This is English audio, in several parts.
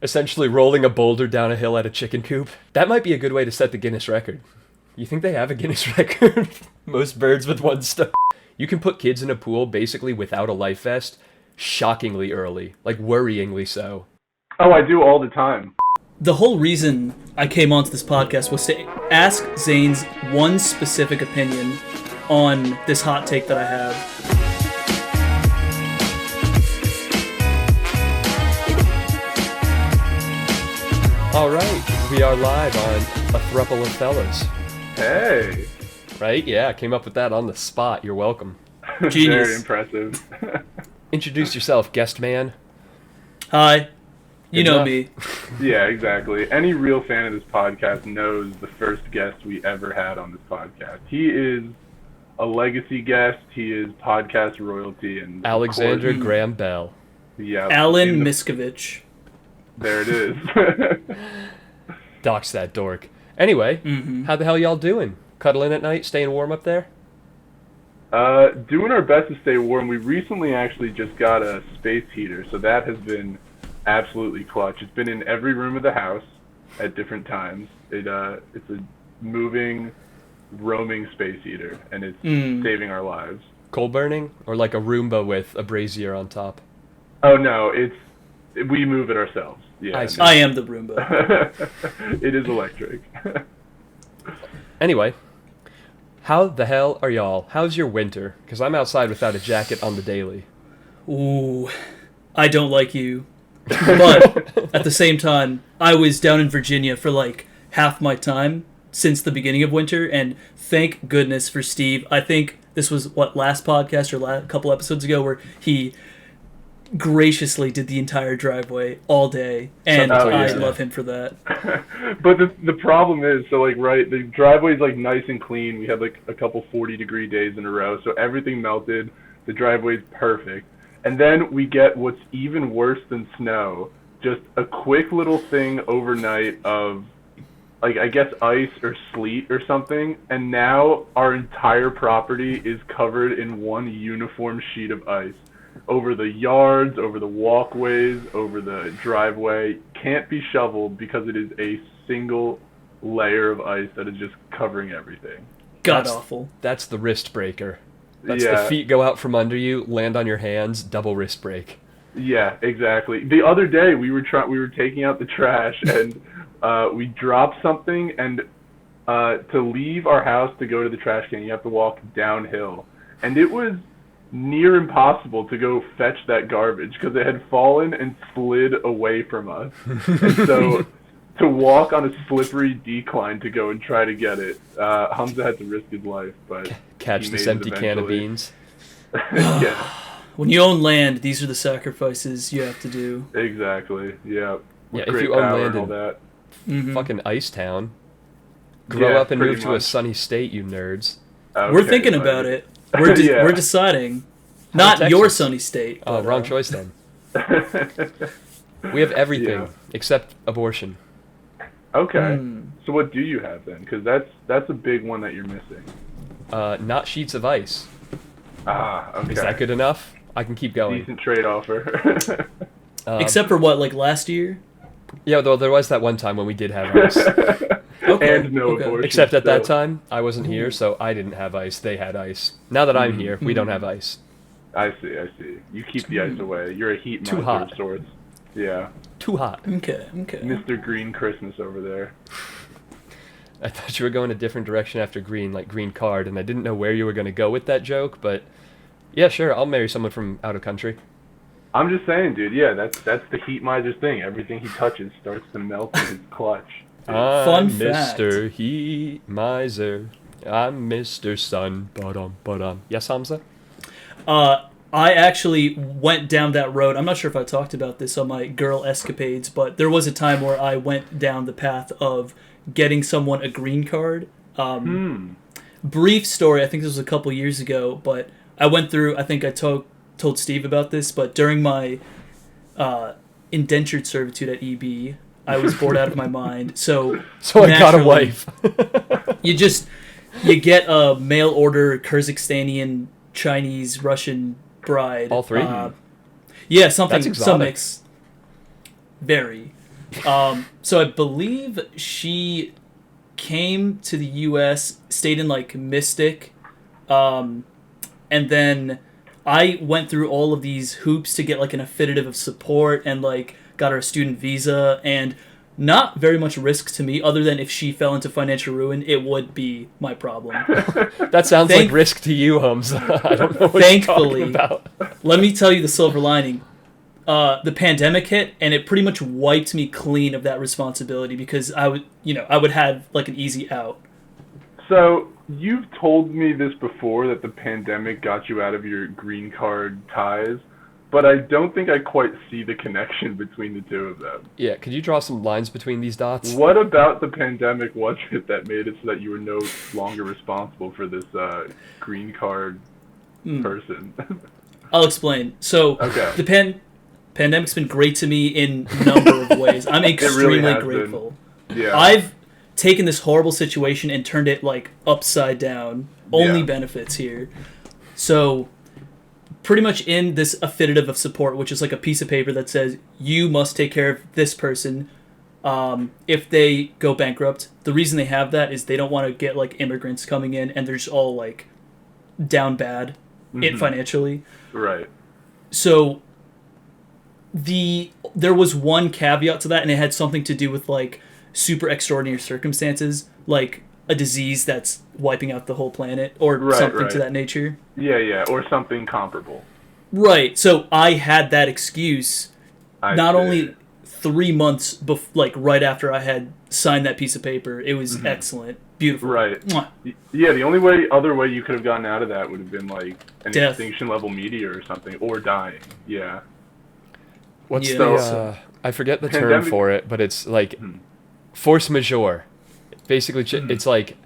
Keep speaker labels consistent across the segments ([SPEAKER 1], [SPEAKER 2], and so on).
[SPEAKER 1] Essentially rolling a boulder down a hill at a chicken coop. That might be a good way to set the Guinness record. You think they have a Guinness record? Most birds with one stone. You can put kids in a pool basically without a life vest shockingly early. Like worryingly so.
[SPEAKER 2] Oh, I do all the time.
[SPEAKER 3] The whole reason I came onto this podcast was to ask Zane's one specific opinion on this hot take that I have.
[SPEAKER 1] All right, we are live on A Thruple of Fellas.
[SPEAKER 2] Hey.
[SPEAKER 1] Right? Yeah, I came up with that on the spot. You're welcome.
[SPEAKER 3] Genius.
[SPEAKER 2] Very impressive.
[SPEAKER 1] Introduce yourself, guest man.
[SPEAKER 3] Hi. You
[SPEAKER 1] Good
[SPEAKER 3] know
[SPEAKER 1] enough.
[SPEAKER 3] me.
[SPEAKER 2] Yeah, exactly. Any real fan of this podcast knows the first guest we ever had on this podcast. He is a legacy guest. He is podcast royalty. And
[SPEAKER 1] Alexander Graham Bell.
[SPEAKER 2] Yeah.
[SPEAKER 3] Alan Miskovich.
[SPEAKER 2] There it is.
[SPEAKER 1] Dox that dork. Anyway, How the hell y'all doing? Cuddling at night? Staying warm up there?
[SPEAKER 2] Doing our best to stay warm. We recently actually just got a space heater, so that has been absolutely clutch. It's been in every room of the house at different times. It's a moving, roaming space heater, and it's saving our lives.
[SPEAKER 1] Coal burning? Or like a Roomba with a brazier on top?
[SPEAKER 2] Oh no, we move it ourselves. Yeah,
[SPEAKER 3] I am the Roomba.
[SPEAKER 2] It is electric.
[SPEAKER 1] Anyway, how the hell are y'all? How's your winter? Because I'm outside without a jacket on the daily.
[SPEAKER 3] Ooh, I don't like you. But at the same time, I was down in Virginia for like half my time since the beginning of winter, and thank goodness for Steve. I think this was, last podcast or a couple episodes ago, where he graciously did the entire driveway all day, and I love him for that.
[SPEAKER 2] But the problem is, the driveway's like nice and clean. We had like a couple 40-degree days in a row, so everything melted. The driveway's perfect. And then we get what's even worse than snow, just a quick little thing overnight of, like, I guess ice or sleet or something, and now our entire property is covered in one uniform sheet of ice. Over the yards, over the walkways, over the driveway. Can't be shoveled because it is a single layer of ice that is just covering everything.
[SPEAKER 3] God-awful.
[SPEAKER 1] That's the wrist breaker. That's
[SPEAKER 2] Yeah.
[SPEAKER 1] the feet go out from under you, land on your hands, double wrist break.
[SPEAKER 2] Yeah, exactly. The other day we were taking out the trash and we dropped something, and to leave our house to go to the trash can, you have to walk downhill. And it was near impossible to go fetch that garbage because it had fallen and slid away from us. And so to walk on a slippery decline to go and try to get it, Hamza had to risk his life. But
[SPEAKER 1] Catch this empty can of beans.
[SPEAKER 2] Yeah.
[SPEAKER 3] When you own land, these are the sacrifices you have to do.
[SPEAKER 2] Exactly. Yeah. With
[SPEAKER 1] Yeah, if
[SPEAKER 2] great
[SPEAKER 1] you own
[SPEAKER 2] power
[SPEAKER 1] land
[SPEAKER 2] and all that.
[SPEAKER 1] Fucking Ice Town. Grow
[SPEAKER 2] Yeah,
[SPEAKER 1] up and
[SPEAKER 2] pretty
[SPEAKER 1] move to a
[SPEAKER 2] much.
[SPEAKER 1] sunny state, you nerds.
[SPEAKER 2] Okay,
[SPEAKER 3] We're thinking
[SPEAKER 2] but-
[SPEAKER 3] about it. We're
[SPEAKER 2] Yeah.
[SPEAKER 3] we're deciding. Not
[SPEAKER 1] Texas.
[SPEAKER 3] your sunny state.
[SPEAKER 1] Oh,
[SPEAKER 3] but,
[SPEAKER 1] wrong choice then. We have everything
[SPEAKER 2] Yeah.
[SPEAKER 1] except abortion.
[SPEAKER 2] Okay. So what do you have then? Because that's a big one that you're missing.
[SPEAKER 1] Not sheets of ice.
[SPEAKER 2] Okay.
[SPEAKER 1] Is that good enough? I can keep going.
[SPEAKER 2] Decent trade offer.
[SPEAKER 3] Except for what, like last year?
[SPEAKER 1] Yeah, though there was that one time when we did have ice.
[SPEAKER 3] Okay.
[SPEAKER 2] And no
[SPEAKER 3] okay.
[SPEAKER 2] abortion.
[SPEAKER 1] Except at that
[SPEAKER 2] still.
[SPEAKER 1] time, I wasn't here, so I didn't have ice. They had ice. Now that I'm here, we don't have ice.
[SPEAKER 2] I see. You keep the ice away. You're a heat
[SPEAKER 1] Too
[SPEAKER 2] monster
[SPEAKER 1] hot.
[SPEAKER 2] of sorts. Yeah.
[SPEAKER 1] Too hot.
[SPEAKER 3] Okay.
[SPEAKER 2] Mr. Green Christmas over there.
[SPEAKER 1] I thought you were going a different direction after green, like green card, and I didn't know where you were going to go with that joke, but yeah, sure, I'll marry someone from out of country.
[SPEAKER 2] I'm just saying, dude. Yeah, that's the heat miser's thing. Everything he touches starts to melt in his clutch.
[SPEAKER 1] I'm
[SPEAKER 3] fact.
[SPEAKER 1] Mr. Heat Miser. I'm Mr. Sun. Ba-dum. Yes, Hamza?
[SPEAKER 3] I actually went down that road. I'm not sure if I talked about this on my girl escapades, but there was a time where I went down the path of getting someone a green card. Brief story, I think this was a couple years ago, but I went through, I think I told Steve about this, but during my indentured servitude at EB, I was bored out of my mind. So
[SPEAKER 1] I got a
[SPEAKER 3] naturally,
[SPEAKER 1] wife.
[SPEAKER 3] you get a mail order Kyrgyzstanian, Chinese, Russian bride.
[SPEAKER 1] All three?
[SPEAKER 3] Yeah, something,
[SPEAKER 1] That's
[SPEAKER 3] some
[SPEAKER 1] exotic.
[SPEAKER 3] mix. Very. So I believe she came to the U.S., stayed in like Mystic, and then I went through all of these hoops to get like an affidavit of support and like got her a student visa, and not very much risk to me other than if she fell into financial ruin, it would be my problem.
[SPEAKER 1] That sounds like risk to you, Hamza. I don't know what you're talking about.
[SPEAKER 3] Let me tell you the silver lining. The pandemic hit, and it pretty much wiped me clean of that responsibility because I would have like an easy out.
[SPEAKER 2] So you've told me this before, that the pandemic got you out of your green card ties, but I don't think I quite see the connection between the two of them.
[SPEAKER 1] Yeah, could you draw some lines between these dots?
[SPEAKER 2] What about the pandemic was it that made it so that you were no longer responsible for this green card person?
[SPEAKER 3] I'll explain. So
[SPEAKER 2] Okay.
[SPEAKER 3] the pandemic's been great to me in a number of ways. I'm extremely grateful.
[SPEAKER 2] Yeah.
[SPEAKER 3] I've taken this horrible situation and turned it like upside down. Only
[SPEAKER 2] Yeah.
[SPEAKER 3] benefits here. So pretty much in this affidavit of support, which is like a piece of paper that says you must take care of this person if they go bankrupt. The reason they have that is they don't want to get like immigrants coming in and they're just all like down bad financially.
[SPEAKER 2] Right.
[SPEAKER 3] So there was one caveat to that, and it had something to do with like super extraordinary circumstances, like a disease that's wiping out the whole planet or something to that nature.
[SPEAKER 2] Yeah, or something comparable.
[SPEAKER 3] Right. So I had that excuse only 3 months like right after I had signed that piece of paper. It was excellent. Beautiful.
[SPEAKER 2] Right.
[SPEAKER 3] Mwah.
[SPEAKER 2] Yeah, the only other way you could have gotten out of that would have been like an
[SPEAKER 3] Death.
[SPEAKER 2] extinction level meteor or something, or dying. Yeah.
[SPEAKER 1] What's
[SPEAKER 3] Yeah.
[SPEAKER 1] I forget the term
[SPEAKER 2] Pandemic-
[SPEAKER 1] for it, but it's like force majeure. Basically, it's like,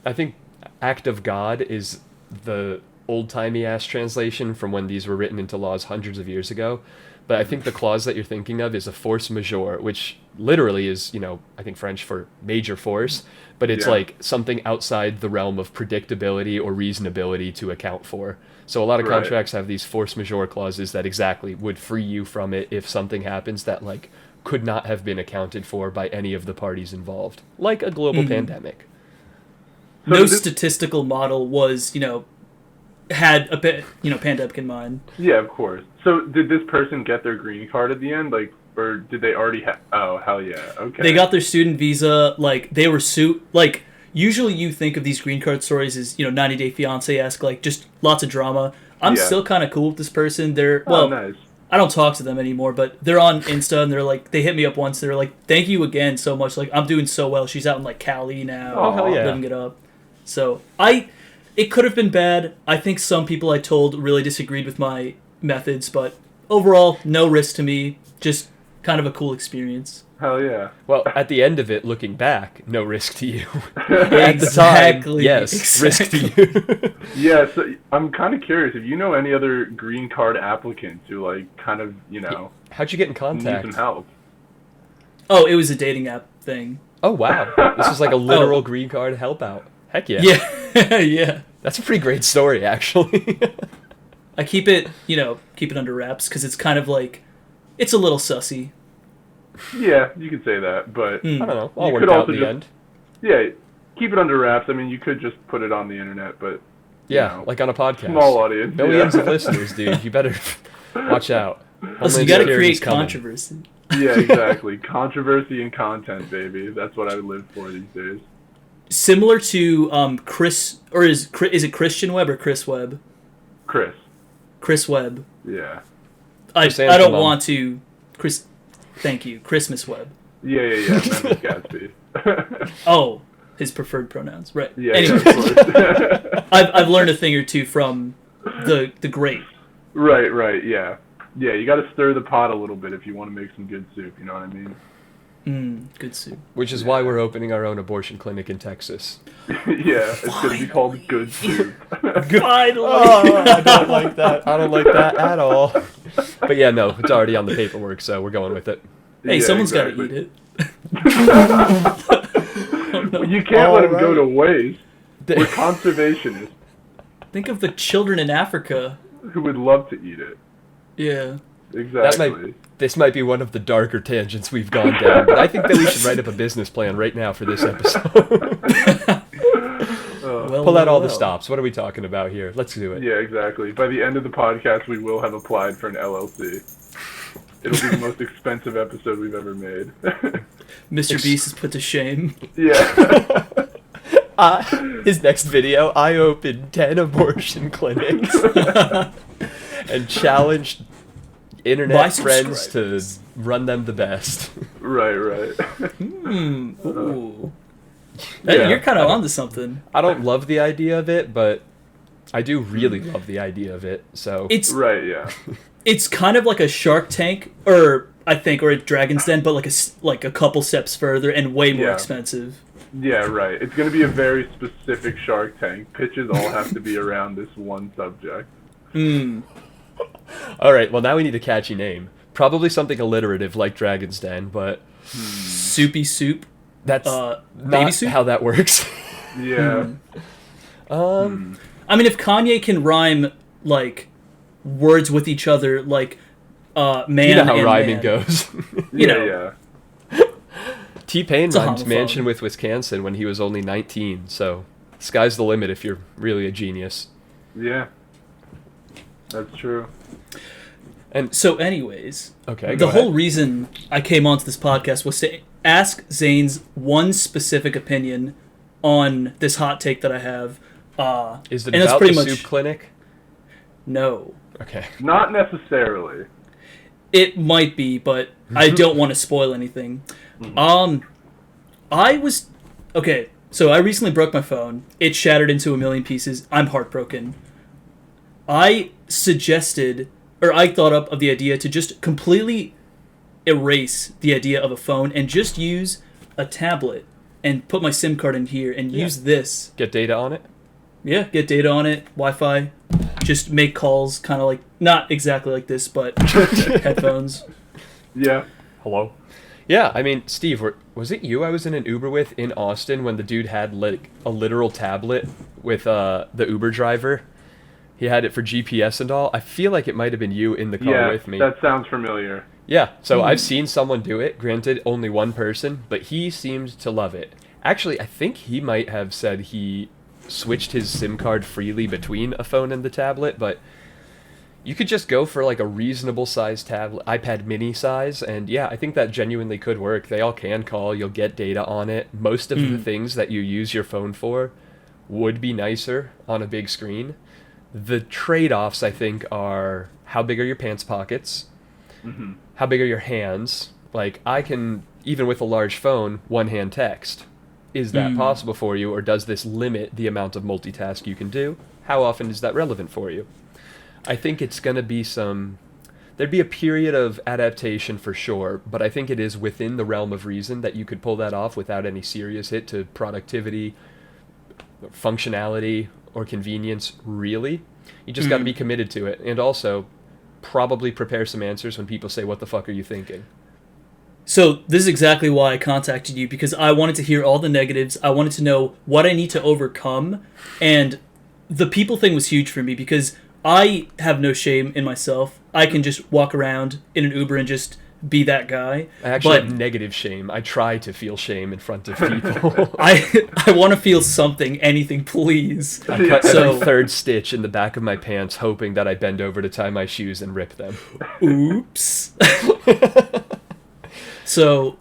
[SPEAKER 1] I think act of God is the old-timey ass translation from when these were written into laws hundreds of years ago. But I think the clause that you're thinking of is a force majeure, which literally is, I think French for major force, but it's like something outside the realm of predictability or reasonability to account for. So a lot of contracts have these force majeure clauses that exactly would free you from it if something happens that like could not have been accounted for by any of the parties involved, like a global pandemic.
[SPEAKER 2] So
[SPEAKER 3] No statistical model was, had a bit, pandemic in mind.
[SPEAKER 2] Yeah, of course. So did this person get their green card at the end, like, or did they already have? Oh, hell yeah. Okay.
[SPEAKER 3] They got their student visa. Like they were like. Usually, you think of these green card stories as 90 Day Fiance-esque, like just lots of drama. I'm still kind of cool with this person.
[SPEAKER 2] Nice.
[SPEAKER 3] I don't talk to them anymore, but they're on Insta and they're like, they hit me up once. They're like, thank you again so much. Like, I'm doing so well. She's out in like Cali now.
[SPEAKER 1] Oh, hell yeah.
[SPEAKER 3] Living it up. So it could have been bad. I think some people I told really disagreed with my methods, but overall, no risk to me. Just kind of a cool experience.
[SPEAKER 2] Hell yeah.
[SPEAKER 1] Well, at the end of it, looking back, no risk to you.
[SPEAKER 3] At
[SPEAKER 1] the time, yes, risk to you.
[SPEAKER 2] Yeah, so I'm kind of curious if you know any other green card applicants who, like, kind of,
[SPEAKER 1] How'd you get in
[SPEAKER 2] need
[SPEAKER 1] contact?
[SPEAKER 2] some help.
[SPEAKER 3] Oh, it was a dating app thing.
[SPEAKER 1] Oh, wow. This is like a literal green card help out. Heck yeah.
[SPEAKER 3] Yeah, yeah.
[SPEAKER 1] That's a pretty great story, actually.
[SPEAKER 3] I keep it under wraps because it's kind of like, it's a little sussy.
[SPEAKER 2] Yeah, you could say that, but
[SPEAKER 1] I don't know. I'll
[SPEAKER 2] You
[SPEAKER 1] work
[SPEAKER 2] could
[SPEAKER 1] out
[SPEAKER 2] also
[SPEAKER 1] in the
[SPEAKER 2] just-
[SPEAKER 1] end.
[SPEAKER 2] yeah, keep it under wraps. I mean, you could just put it on the internet, but
[SPEAKER 1] Yeah, like on a podcast.
[SPEAKER 2] small audience.
[SPEAKER 1] Millions
[SPEAKER 2] yeah.
[SPEAKER 1] of listeners, dude. You better watch out.
[SPEAKER 3] Listen,
[SPEAKER 1] Homeland
[SPEAKER 3] you got to
[SPEAKER 1] Security's
[SPEAKER 3] create
[SPEAKER 1] coming.
[SPEAKER 3] controversy.
[SPEAKER 2] Yeah, exactly. Controversy and content, baby. That's what I live for these days.
[SPEAKER 3] Similar to Chris, or is it Christian Webb or Chris Webb?
[SPEAKER 2] Chris.
[SPEAKER 3] Chris Webb.
[SPEAKER 2] Yeah.
[SPEAKER 3] I
[SPEAKER 1] Chris
[SPEAKER 3] don't
[SPEAKER 1] Angelum.
[SPEAKER 3] want to. Thank you, Christmas Webb.
[SPEAKER 2] Yeah. Memphis Gatsby.
[SPEAKER 3] Oh, his preferred pronouns, right?
[SPEAKER 2] Yeah.
[SPEAKER 3] Anyway,
[SPEAKER 2] Yeah, of course.
[SPEAKER 3] I've learned a thing or two from the great.
[SPEAKER 2] Right. Yeah. Yeah, you got to stir the pot a little bit if you want to make some good soup. You know what I mean?
[SPEAKER 3] Good soup.
[SPEAKER 1] Which is why we're opening our own abortion clinic in Texas.
[SPEAKER 2] Yeah, it's going to be called Good Soup.
[SPEAKER 3] Finally.
[SPEAKER 1] Oh, I don't like that. I don't like that at all. But yeah, no, it's already on the paperwork, so we're going with it.
[SPEAKER 3] Hey,
[SPEAKER 2] Yeah,
[SPEAKER 3] someone's
[SPEAKER 2] exactly.
[SPEAKER 3] got to eat it.
[SPEAKER 2] You can't let them go
[SPEAKER 1] Alright.
[SPEAKER 2] to waste. We're conservationists
[SPEAKER 3] Think of the children in Africa.
[SPEAKER 2] who would love to eat it.
[SPEAKER 3] Yeah.
[SPEAKER 2] Exactly.
[SPEAKER 1] This might be one of the darker tangents we've gone down, but I think that we should write up a business plan right now for this episode. Pull out all the stops. What are we talking about here? Let's do it.
[SPEAKER 2] Yeah, exactly. By the end of the podcast, we will have applied for an LLC. It'll be the most expensive episode we've ever made.
[SPEAKER 3] Mr. Beast is put to shame.
[SPEAKER 2] Yeah.
[SPEAKER 1] His next video, I opened 10 abortion clinics and challenged internet friends to run them the best.
[SPEAKER 2] Right.
[SPEAKER 3] Ooh.
[SPEAKER 2] Yeah.
[SPEAKER 3] You're kind of onto something.
[SPEAKER 1] I don't love the idea of it, but I do really love the idea of it. So
[SPEAKER 3] It's
[SPEAKER 2] Right, yeah.
[SPEAKER 3] It's kind of like a Shark Tank, or a Dragon's Den, but like a couple steps further and way more expensive.
[SPEAKER 2] Yeah, right. It's going to be a very specific Shark Tank. Pitches all have to be around this one subject.
[SPEAKER 1] All right, well, now we need a catchy name. Probably something alliterative like Dragon's Den, but
[SPEAKER 3] Soupy Soup.
[SPEAKER 1] that's
[SPEAKER 3] Baby
[SPEAKER 1] not
[SPEAKER 3] soup?
[SPEAKER 1] how that works.
[SPEAKER 2] Yeah.
[SPEAKER 3] I mean, if Kanye can rhyme, like, words with each other, like, man
[SPEAKER 1] You know how
[SPEAKER 3] and
[SPEAKER 1] rhyming
[SPEAKER 3] man.
[SPEAKER 1] goes.
[SPEAKER 2] Yeah.
[SPEAKER 1] T-Pain
[SPEAKER 3] It's a
[SPEAKER 1] rhymed
[SPEAKER 3] homophone.
[SPEAKER 1] mansion with Wisconsin when he was only 19, so sky's the limit if you're really a genius.
[SPEAKER 2] Yeah. That's true.
[SPEAKER 3] So, anyways,
[SPEAKER 1] Okay,
[SPEAKER 3] the
[SPEAKER 1] go
[SPEAKER 3] whole
[SPEAKER 1] ahead.
[SPEAKER 3] reason I came onto this podcast was to ask Zane's one specific opinion on this hot take that I have.
[SPEAKER 1] Is it
[SPEAKER 3] and that's
[SPEAKER 1] about
[SPEAKER 3] pretty
[SPEAKER 1] the
[SPEAKER 3] much
[SPEAKER 1] soup clinic?
[SPEAKER 3] no.
[SPEAKER 1] Okay.
[SPEAKER 2] Not necessarily.
[SPEAKER 3] It might be, but I don't want to spoil anything. So I recently broke my phone. It shattered into a million pieces. I'm heartbroken. I thought up of the idea to just completely erase the idea of a phone and just use a tablet and put my SIM card in here and use this.
[SPEAKER 1] Get data on it?
[SPEAKER 3] Yeah, get data on it, Wi-Fi, just make calls, kind of like, not exactly like this, but headphones.
[SPEAKER 2] Yeah.
[SPEAKER 1] Hello? Yeah, I mean, Steve, was it you I was in an Uber with in Austin when the dude had like a literal tablet with the Uber driver? He had it for GPS and all. I feel like it might have been you in the car
[SPEAKER 2] Yeah,
[SPEAKER 1] with me.
[SPEAKER 2] that sounds familiar.
[SPEAKER 1] Yeah, so I've seen someone do it. Granted, only one person, but he seemed to love it. Actually, I think he might have said he switched his SIM card freely between a phone and the tablet, but you could just go for like a reasonable size tablet, iPad mini size, and yeah, I think that genuinely could work. They all can call, you'll get data on it. Most of the things that you use your phone for would be nicer on a big screen. The trade-offs, I think, are how big are your pants pockets, how big are your hands. Like, I can, even with a large phone, one-hand text. Is that possible for you, or does this limit the amount of multitask you can do? How often is that relevant for you? I think it's going to be there'd be a period of adaptation for sure, but I think it is within the realm of reason that you could pull that off without any serious hit to productivity, functionality, or convenience, really. You just got to be committed to it, and also probably prepare some answers when people say, what the fuck are you thinking?
[SPEAKER 3] So this is exactly why I contacted you, because I wanted to hear all the negatives. I wanted to know what I need to overcome, and the people thing was huge for me because I have no shame in myself. I can just walk around in an Uber and just be that guy.
[SPEAKER 1] I actually
[SPEAKER 3] But
[SPEAKER 1] have negative shame. I try to feel shame in front of people.
[SPEAKER 3] I want to feel something, anything, please.
[SPEAKER 1] I cut
[SPEAKER 3] So-
[SPEAKER 1] every third stitch in the back of my pants, hoping that I bend over to tie my shoes and rip them.
[SPEAKER 3] Oops. So,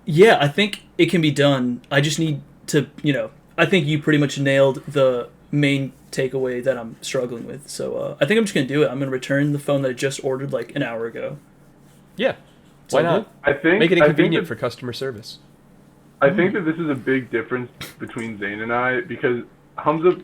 [SPEAKER 3] yeah, I think it can be done. I just need to, I think you pretty much nailed the main takeaway that I'm struggling with. So I think I'm just going to do it. I'm going to return the phone that I just ordered like an hour ago.
[SPEAKER 1] Yeah, why
[SPEAKER 3] all
[SPEAKER 1] not?
[SPEAKER 2] I think
[SPEAKER 1] Make it
[SPEAKER 2] I think
[SPEAKER 1] inconvenient
[SPEAKER 2] that-
[SPEAKER 1] for customer service.
[SPEAKER 2] I think that this is a big difference between Zane and I, because Hamza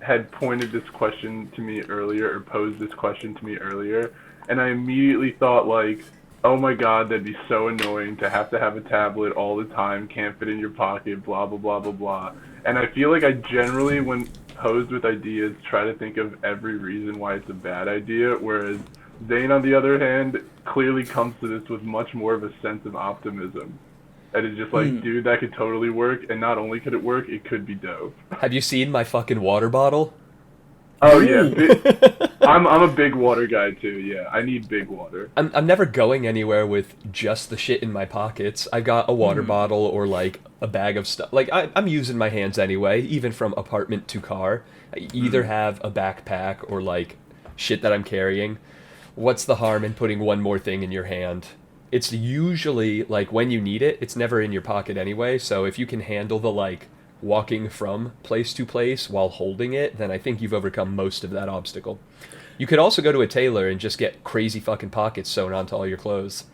[SPEAKER 2] had pointed this question to me earlier, or posed this question to me earlier, and I immediately thought, like, oh my god, that'd be so annoying to have a tablet all the time, can't fit in your pocket, blah, blah, blah, blah, blah. And I feel like I generally, when posed with ideas, try to think of every reason why it's a bad idea, whereas Zane, on the other hand, clearly comes to this with much more of a sense of optimism. And it's just like, dude, that could totally work, and not only could it work, it could be dope.
[SPEAKER 1] Have you seen my fucking water bottle?
[SPEAKER 2] Oh, yeah. I'm a big water guy too. Yeah, I need big water.
[SPEAKER 1] I'm never going anywhere with just the shit in my pockets. I got a water bottle or like a bag of stuff. Like I'm using my hands anyway, even from apartment to car. I either have a backpack or like shit that I'm carrying. What's the harm in putting one more thing in your hand? It's usually like when you need it, it's never in your pocket anyway. So if you can handle the like walking from place to place while holding it, then I think you've overcome most of that obstacle. You could also go to a tailor and just get crazy fucking pockets sewn onto all your clothes.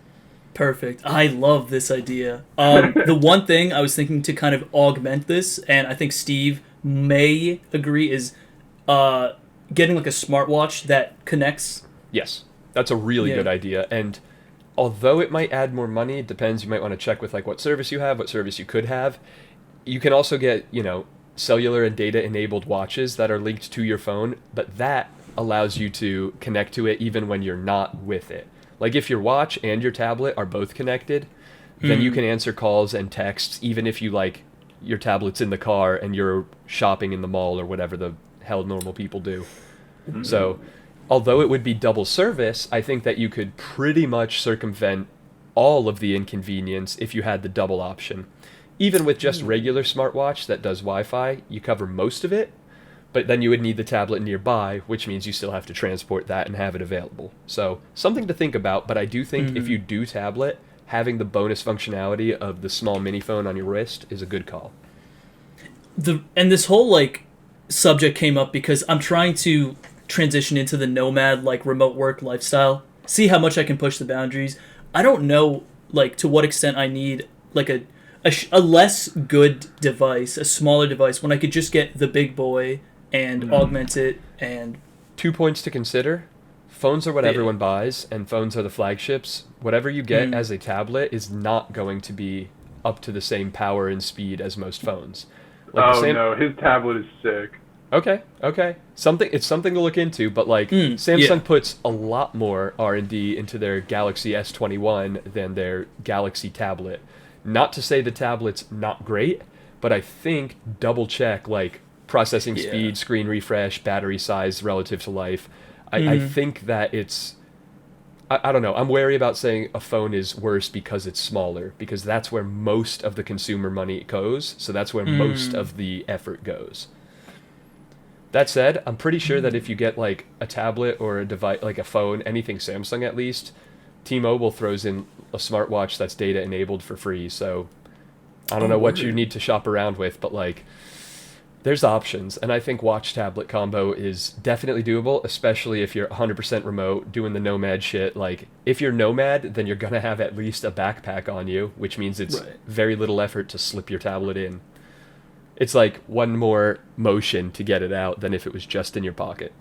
[SPEAKER 3] Perfect. I love this idea. The one thing I was thinking to kind of augment this, and I think Steve may agree, is getting like a smartwatch that connects.
[SPEAKER 1] Yes, that's a really good idea. And although it might add more money, it depends. You might want to check with like what service you have, what service you could have. You can also get, cellular and data enabled watches that are linked to your phone, but that allows you to connect to it even when you're not with it. Like if your watch and your tablet are both connected, then you can answer calls and texts even if you like your tablet's in the car and you're shopping in the mall or whatever the hell normal people do. So, although it would be double service, I think that you could pretty much circumvent all of the inconvenience if you had the double option. Even with just regular smartwatch that does Wi-Fi, you cover most of it, but then you would need the tablet nearby, which means you still have to transport that and have it available. So, something to think about, but I do think if you do tablet, having the bonus functionality of the small mini phone on your wrist is a good call.
[SPEAKER 3] And this whole like subject came up because I'm trying to transition into the nomad like remote work lifestyle. See how much I can push the boundaries. I don't know like to what extent I need like a less good device, a smaller device, when I could just get the big boy and augment it. And
[SPEAKER 1] 2 points to consider. Phones are what everyone buys, and phones are the flagships. Whatever you get as a tablet is not going to be up to the same power and speed as most phones. Like
[SPEAKER 2] no, his tablet is sick.
[SPEAKER 1] Okay. It's something to look into, but like Samsung puts a lot more R&D into their Galaxy S21 than their Galaxy tablet. Not to say the tablet's not great, but I think double check like processing speed, screen refresh, battery size relative to life. I think that it's I don't know. I'm wary about saying a phone is worse because it's smaller, because that's where most of the consumer money goes. So that's where most of the effort goes. That said, I'm pretty sure that if you get like a tablet or a device, like a phone, anything Samsung at least, T-Mobile throws in a smartwatch that's data enabled for free. So I don't know what you need to shop around with, but like there's options. And I think watch tablet combo is definitely doable, especially if you're 100% remote doing the nomad shit. Like if you're nomad, then you're going to have at least a backpack on you, which means it's very little effort to slip your tablet in. It's like one more motion to get it out than if it was just in your pocket.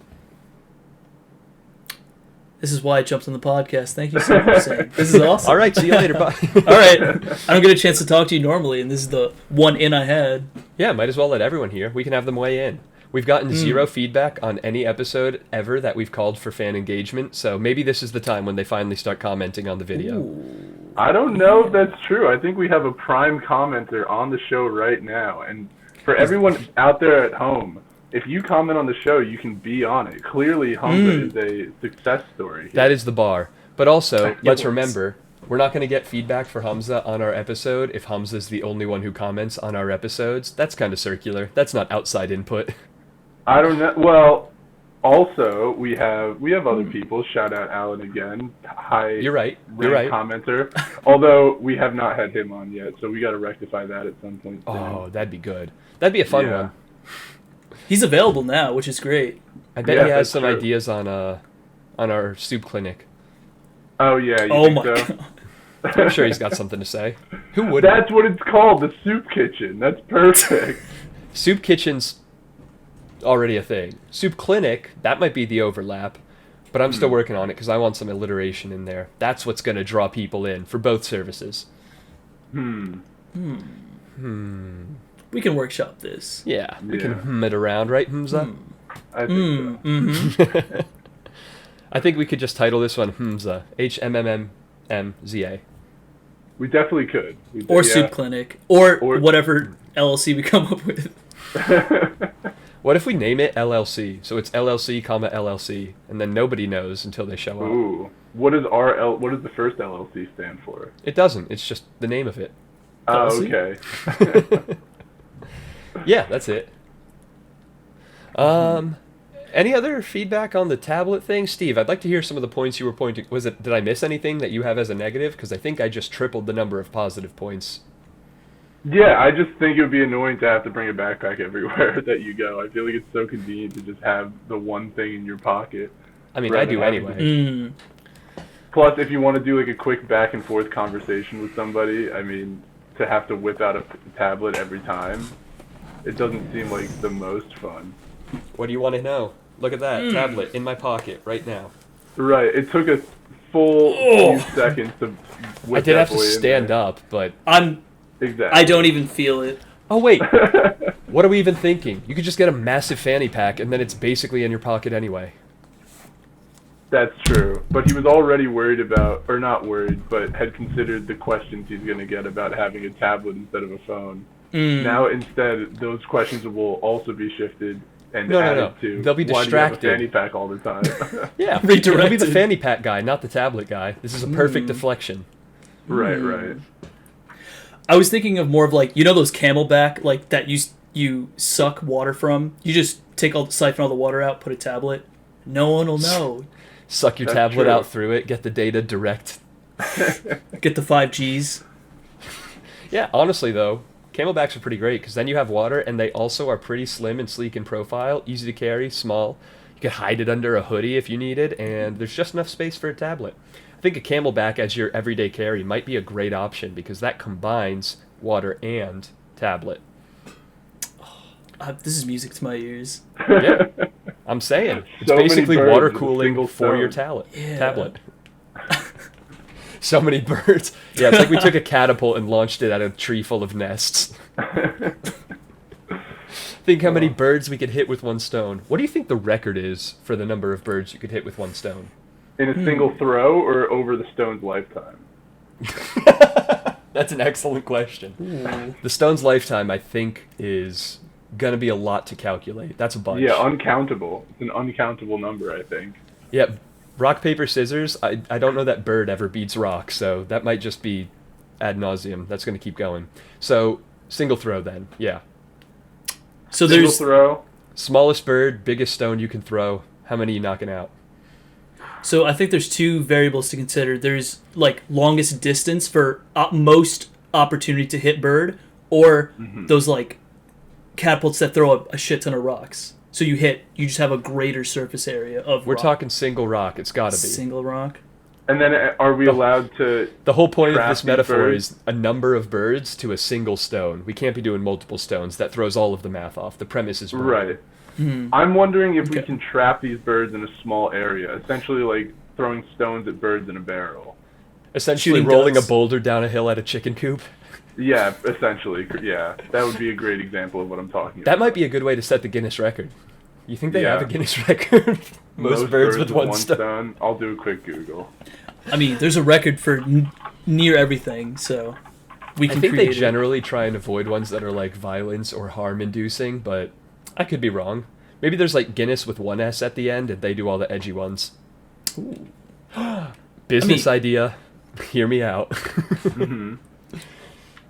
[SPEAKER 3] This is why I jumped on the podcast. Thank you so much, Zane. This is awesome.
[SPEAKER 1] All right, see you later. Bye.
[SPEAKER 3] All right. I don't get a chance to talk to you normally, and this is the one in I had.
[SPEAKER 1] Yeah, might as well let everyone hear. We can have them weigh in. We've gotten zero feedback on any episode ever that we've called for fan engagement, so maybe this is the time when they finally start commenting on the video.
[SPEAKER 3] Ooh.
[SPEAKER 2] I don't know if that's true. I think we have a prime commenter on the show right now, and for everyone out there at home, if you comment on the show, you can be on it. Clearly, Hamza is a success story here.
[SPEAKER 1] That is the bar. But also, let's remember, we're not going to get feedback for Hamza on our episode if Hamza's the only one who comments on our episodes. That's kind of circular. That's not outside input.
[SPEAKER 2] I don't know. Well, also, we have other people. Shout out Alan again.
[SPEAKER 1] You're right.
[SPEAKER 2] Commenter. Although, we have not had him on yet, so we got to rectify that at some point soon.
[SPEAKER 1] Oh, that'd be good. That'd be a fun one.
[SPEAKER 3] He's available now, which is great.
[SPEAKER 1] I bet he has some ideas on our soup clinic.
[SPEAKER 2] Oh yeah. You think so?
[SPEAKER 1] God. I'm sure he's got something to say. Who wouldn't?
[SPEAKER 2] That's what it's called, the soup kitchen. That's perfect.
[SPEAKER 1] Soup kitchen's already a thing. Soup clinic, that might be the overlap, but I'm still working on it because I want some alliteration in there. That's what's going to draw people in for both services.
[SPEAKER 3] We can workshop this.
[SPEAKER 1] Yeah, we can it around, right, Hamza?
[SPEAKER 2] I think so.
[SPEAKER 1] I think we could just title this one Hamza. HMMMMZA.
[SPEAKER 2] We definitely could.
[SPEAKER 3] Or Soup Clinic. Or whatever LLC we come up with.
[SPEAKER 1] What if we name it LLC? So it's LLC, comma LLC, and then nobody knows until they show up.
[SPEAKER 2] Ooh. What does the first LLC stand for?
[SPEAKER 1] It doesn't. It's just the name of it.
[SPEAKER 2] Oh,
[SPEAKER 3] LLC?
[SPEAKER 2] okay.
[SPEAKER 1] Yeah, that's it. Any other feedback on the tablet thing? Steve, I'd like to hear some of the points you were pointing. Did I miss anything that you have as a negative? Because I think I just tripled the number of positive points.
[SPEAKER 2] Yeah, I just think it would be annoying to have to bring a backpack everywhere that you go. I feel like it's so convenient to just have the one thing in your pocket.
[SPEAKER 1] I mean, I do anyway.
[SPEAKER 3] Mm.
[SPEAKER 2] Plus, if you want to do like a quick back and forth conversation with somebody, I mean, to have to whip out a tablet every time, it doesn't seem like the most fun.
[SPEAKER 1] What do you want to know? Look at that tablet in my pocket right now.
[SPEAKER 2] Right. It took a full few seconds to whip
[SPEAKER 1] I did
[SPEAKER 2] that
[SPEAKER 1] have to
[SPEAKER 2] boy in
[SPEAKER 1] stand
[SPEAKER 2] there.
[SPEAKER 1] up, but...
[SPEAKER 2] Exactly.
[SPEAKER 3] I don't even feel it.
[SPEAKER 1] Oh, wait. What are we even thinking? You could just get a massive fanny pack, and then it's basically in your pocket anyway.
[SPEAKER 2] That's true. But he was already worried about, or not worried, but had considered the questions he's going to get about having a tablet instead of a phone. Now, instead, those questions will also be shifted and added to.
[SPEAKER 1] They'll be distracted.
[SPEAKER 2] Why do you have a fanny pack all the time?
[SPEAKER 1] Yeah,
[SPEAKER 3] Redirected.
[SPEAKER 1] He'll be the fanny pack guy, not the tablet guy. This is a perfect deflection.
[SPEAKER 2] Right.
[SPEAKER 3] I was thinking of more of like, you know those Camelback, like that you suck water from? You just siphon all the water out, put a tablet. No one will know.
[SPEAKER 1] Suck your
[SPEAKER 2] That's
[SPEAKER 1] tablet
[SPEAKER 2] true.
[SPEAKER 1] out through it, get the data direct.
[SPEAKER 3] Get the 5Gs.
[SPEAKER 1] Yeah, honestly though, Camelbacks are pretty great because then you have water and they also are pretty slim and sleek in profile, easy to carry, small. You can hide it under a hoodie if you needed, and there's just enough space for a tablet. I think a Camelback as your everyday carry might be a great option because that combines water and tablet.
[SPEAKER 3] This is music to my ears.
[SPEAKER 1] Yeah, I'm saying. It's
[SPEAKER 2] So many
[SPEAKER 1] basically
[SPEAKER 2] birds
[SPEAKER 1] water
[SPEAKER 2] with a
[SPEAKER 1] cooling
[SPEAKER 2] single
[SPEAKER 1] for your
[SPEAKER 2] stone.
[SPEAKER 1] tablet. So many birds. Yeah, it's like we took a catapult and launched it at a tree full of nests. Think how many birds we could hit with one stone. What do you think the record is for the number of birds you could hit with one stone?
[SPEAKER 2] In a single throw or over the stone's lifetime?
[SPEAKER 1] That's an excellent question.
[SPEAKER 3] Ooh.
[SPEAKER 1] The stone's lifetime, I think, is going to be a lot to calculate. That's a bunch.
[SPEAKER 2] Yeah, uncountable. It's an uncountable number, I think.
[SPEAKER 1] Yeah, rock, paper, scissors. I don't know that bird ever beats rock, so that might just be ad nauseum. That's going to keep going. So, single throw then, yeah.
[SPEAKER 3] So
[SPEAKER 2] Single
[SPEAKER 3] there's
[SPEAKER 2] throw.
[SPEAKER 1] Smallest bird, biggest stone you can throw. How many are you knocking out?
[SPEAKER 3] So I think there's two variables to consider. There's like longest distance for most opportunity to hit bird, or those like catapults that throw a shit ton of rocks. So you just have a greater surface area of
[SPEAKER 1] We're
[SPEAKER 3] rock.
[SPEAKER 1] talking single rock. It's got to be.
[SPEAKER 3] Single rock.
[SPEAKER 2] And then are we allowed to...
[SPEAKER 1] The whole point of
[SPEAKER 2] Trap
[SPEAKER 1] this
[SPEAKER 2] these
[SPEAKER 1] metaphor
[SPEAKER 2] birds?
[SPEAKER 1] is a number of birds to a single stone. We can't be doing multiple stones. That throws all of the math off. The premise is wrong.
[SPEAKER 2] Right. I'm wondering if we
[SPEAKER 3] Okay.
[SPEAKER 2] can trap these birds in a small area, essentially like throwing stones at birds in a barrel.
[SPEAKER 1] Essentially
[SPEAKER 3] Shooting
[SPEAKER 1] rolling
[SPEAKER 3] ducks.
[SPEAKER 1] a boulder down a hill at a chicken coop.
[SPEAKER 2] Yeah, essentially. Yeah, that would be a great example of what I'm talking about.
[SPEAKER 1] That might be a good way to set the Guinness record. You think they
[SPEAKER 2] Yeah.
[SPEAKER 1] have a Guinness record? Most birds with one stone.
[SPEAKER 2] I'll do a quick Google.
[SPEAKER 3] I mean, there's a record for near everything, so we
[SPEAKER 1] I
[SPEAKER 3] can
[SPEAKER 1] think they
[SPEAKER 3] create it.
[SPEAKER 1] generally try and avoid ones that are like violence or harm inducing, but I could be wrong. Maybe there's like Guinness with one S at the end and they do all the edgy ones. Business idea. Hear me out.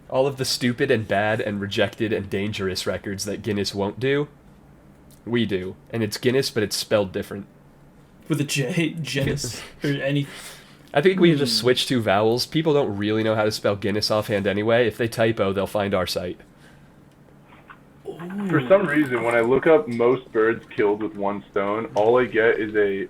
[SPEAKER 1] All of the stupid and bad and rejected and dangerous records that Guinness won't do, we do. And it's Guinness, but it's spelled different.
[SPEAKER 3] With a J, Guinness, or any.
[SPEAKER 1] I think we just switch two vowels. People don't really know how to spell Guinness offhand anyway. If they typo, they'll find our site.
[SPEAKER 2] For some reason, when I look up most birds killed with one stone, all I get is a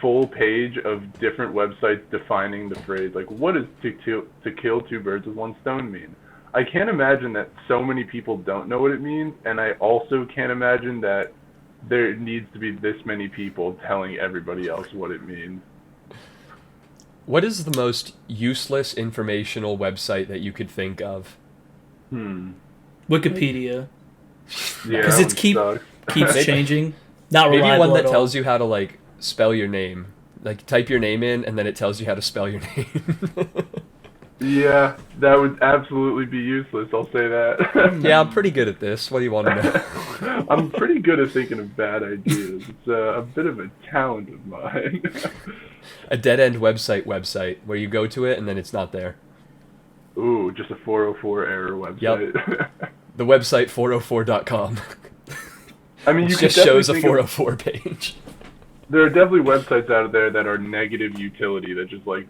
[SPEAKER 2] full page of different websites defining the phrase. Like, what does to kill two birds with one stone mean? I can't imagine that so many people don't know what it means, and I also can't imagine that there needs to be this many people telling everybody else what it means.
[SPEAKER 1] What is the most useless informational website that you could think of?
[SPEAKER 3] Wikipedia.
[SPEAKER 2] Yeah,
[SPEAKER 3] Because
[SPEAKER 2] that
[SPEAKER 3] it
[SPEAKER 2] one sucks.
[SPEAKER 3] keeps changing. Not
[SPEAKER 1] Maybe
[SPEAKER 3] reliable
[SPEAKER 1] one that
[SPEAKER 3] at all.
[SPEAKER 1] tells you how to, like, spell your name. Like, type your name in, and then it tells you how to spell your name.
[SPEAKER 2] Yeah, that would absolutely be useless. I'll say that.
[SPEAKER 1] Yeah, I'm pretty good at this. What do you want to know?
[SPEAKER 2] I'm pretty good at thinking of bad ideas. It's a bit of a talent of mine.
[SPEAKER 1] A dead-end website where you go to it and then it's not there.
[SPEAKER 2] Ooh, just a 404 error website.
[SPEAKER 1] The website 404.com.
[SPEAKER 2] I mean, you
[SPEAKER 1] It
[SPEAKER 2] could
[SPEAKER 1] just shows a
[SPEAKER 2] definitely think
[SPEAKER 1] 404 page.
[SPEAKER 2] there are definitely websites out there that are negative utility that just like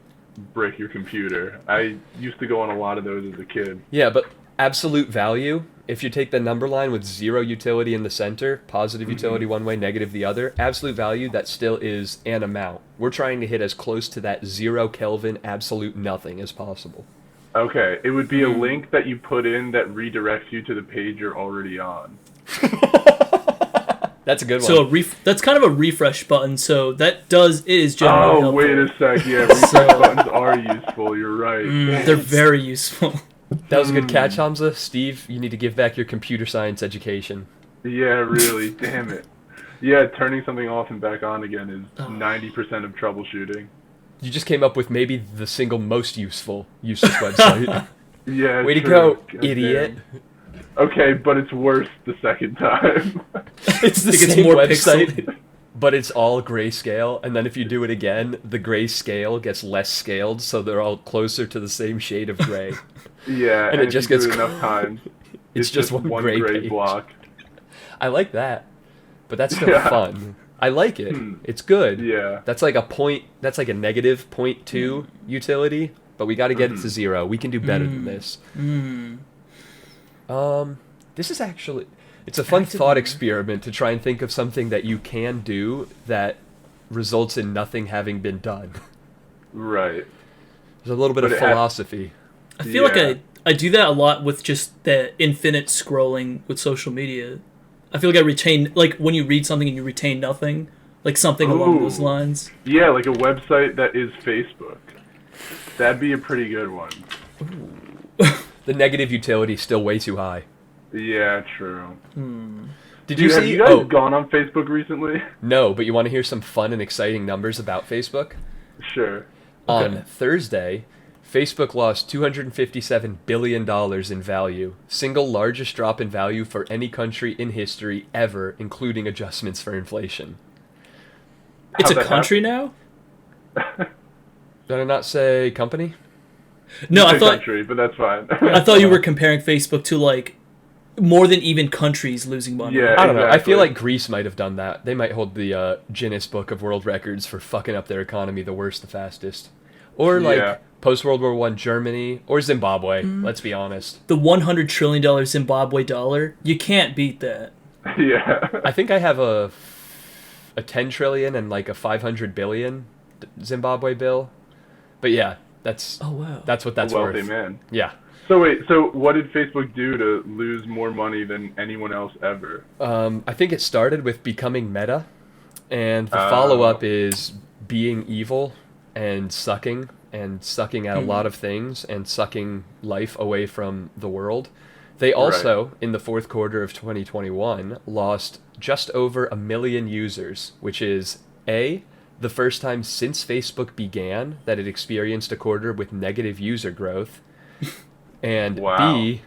[SPEAKER 2] brick your computer. I used to go on a lot of those as a kid.
[SPEAKER 1] Yeah, but absolute value, if you take the number line with 0 utility in the center, positive utility one way, negative the other, absolute value, that still is an amount. We're trying to hit as close to that 0 Kelvin absolute nothing as possible.
[SPEAKER 2] Okay, it would be a link that you put in that redirects you to the page you're already on.
[SPEAKER 1] That's a good one.
[SPEAKER 3] So that's kind of a refresh button. So that is generally
[SPEAKER 2] Oh,
[SPEAKER 3] helpful.
[SPEAKER 2] wait a sec. Yeah, refresh buttons are useful. You're right.
[SPEAKER 3] They're very useful.
[SPEAKER 1] That was a good catch, Hamza. Steve, you need to give back your computer science education.
[SPEAKER 2] Yeah, really. Damn it. Yeah, turning something off and back on again is 90% of troubleshooting.
[SPEAKER 1] You just came up with maybe the single most useless website.
[SPEAKER 2] Yeah,
[SPEAKER 1] Way to
[SPEAKER 2] true.
[SPEAKER 1] go,
[SPEAKER 2] God
[SPEAKER 1] idiot.
[SPEAKER 2] damn. Okay, but it's worse the second time.
[SPEAKER 1] It's the
[SPEAKER 3] It gets
[SPEAKER 1] same
[SPEAKER 3] more
[SPEAKER 1] website,
[SPEAKER 3] pixelated.
[SPEAKER 1] but it's all grayscale. And then if you do it again, the grayscale gets less scaled, so they're all closer to the same shade of gray.
[SPEAKER 2] Yeah,
[SPEAKER 1] And it just
[SPEAKER 2] if you
[SPEAKER 1] gets
[SPEAKER 2] do it enough times.
[SPEAKER 1] It's just one gray page.
[SPEAKER 2] block.
[SPEAKER 1] I like that, but that's still
[SPEAKER 2] Yeah.
[SPEAKER 1] fun. I like it. It's good.
[SPEAKER 2] Yeah.
[SPEAKER 1] That's like a negative 0.2 utility, but we got to get it to 0. We can do better than this. This is actually, it's a fun thought experiment to try and think of something that you can do that results in nothing having been done.
[SPEAKER 2] Right.
[SPEAKER 1] There's a little bit
[SPEAKER 2] But
[SPEAKER 1] of
[SPEAKER 2] it has-
[SPEAKER 1] philosophy.
[SPEAKER 3] I feel like
[SPEAKER 2] Yeah.
[SPEAKER 3] I do that a lot with just the infinite scrolling with social media. I feel like I retain, like when you read something and you retain nothing, like something along those
[SPEAKER 2] Ooh.
[SPEAKER 3] lines.
[SPEAKER 2] Yeah, like a website that is Facebook. That'd be a pretty good one.
[SPEAKER 1] The negative utility is still way too high.
[SPEAKER 2] Yeah, true.
[SPEAKER 1] Did you
[SPEAKER 2] Have
[SPEAKER 1] see?
[SPEAKER 2] you guys
[SPEAKER 1] Oh,
[SPEAKER 2] gone on Facebook recently?
[SPEAKER 1] no, but you want to hear some fun and exciting numbers about Facebook?
[SPEAKER 2] Sure.
[SPEAKER 1] On Thursday, Facebook lost $257 billion in value, single largest drop in value for any country in history ever, including adjustments for inflation.
[SPEAKER 3] It's
[SPEAKER 2] How'd
[SPEAKER 3] a
[SPEAKER 2] that
[SPEAKER 3] country now?
[SPEAKER 1] Did I not say company?
[SPEAKER 3] No, I
[SPEAKER 2] It's a
[SPEAKER 3] thought
[SPEAKER 2] country, but that's fine.
[SPEAKER 3] I thought you were comparing Facebook to like more than even countries losing money.
[SPEAKER 2] Yeah.
[SPEAKER 1] I don't know. I
[SPEAKER 2] Exactly.
[SPEAKER 1] feel like Greece might have done that. They might hold the Guinness Book of World Records for fucking up their economy the worst, the fastest. Or like
[SPEAKER 2] Yeah.
[SPEAKER 1] post-World War I Germany or Zimbabwe, let's be honest.
[SPEAKER 3] The $100 trillion Zimbabwe dollar, you can't beat that.
[SPEAKER 2] Yeah.
[SPEAKER 1] I think I have a 10 trillion and like a 500 billion Zimbabwe bill. But yeah, that's
[SPEAKER 3] wow.
[SPEAKER 1] that's what that's
[SPEAKER 2] A wealthy
[SPEAKER 1] worth.
[SPEAKER 2] man.
[SPEAKER 1] Yeah.
[SPEAKER 2] So wait, so what did Facebook do to lose more money than anyone else ever?
[SPEAKER 1] I think it started with becoming Meta, and the follow-up is being evil and sucking at a lot of things and sucking life away from the world. They also, in the fourth quarter of 2021, lost just over 1 million users, which is A, the first time since Facebook began that it experienced a quarter with negative user growth, and
[SPEAKER 2] Wow.
[SPEAKER 1] B,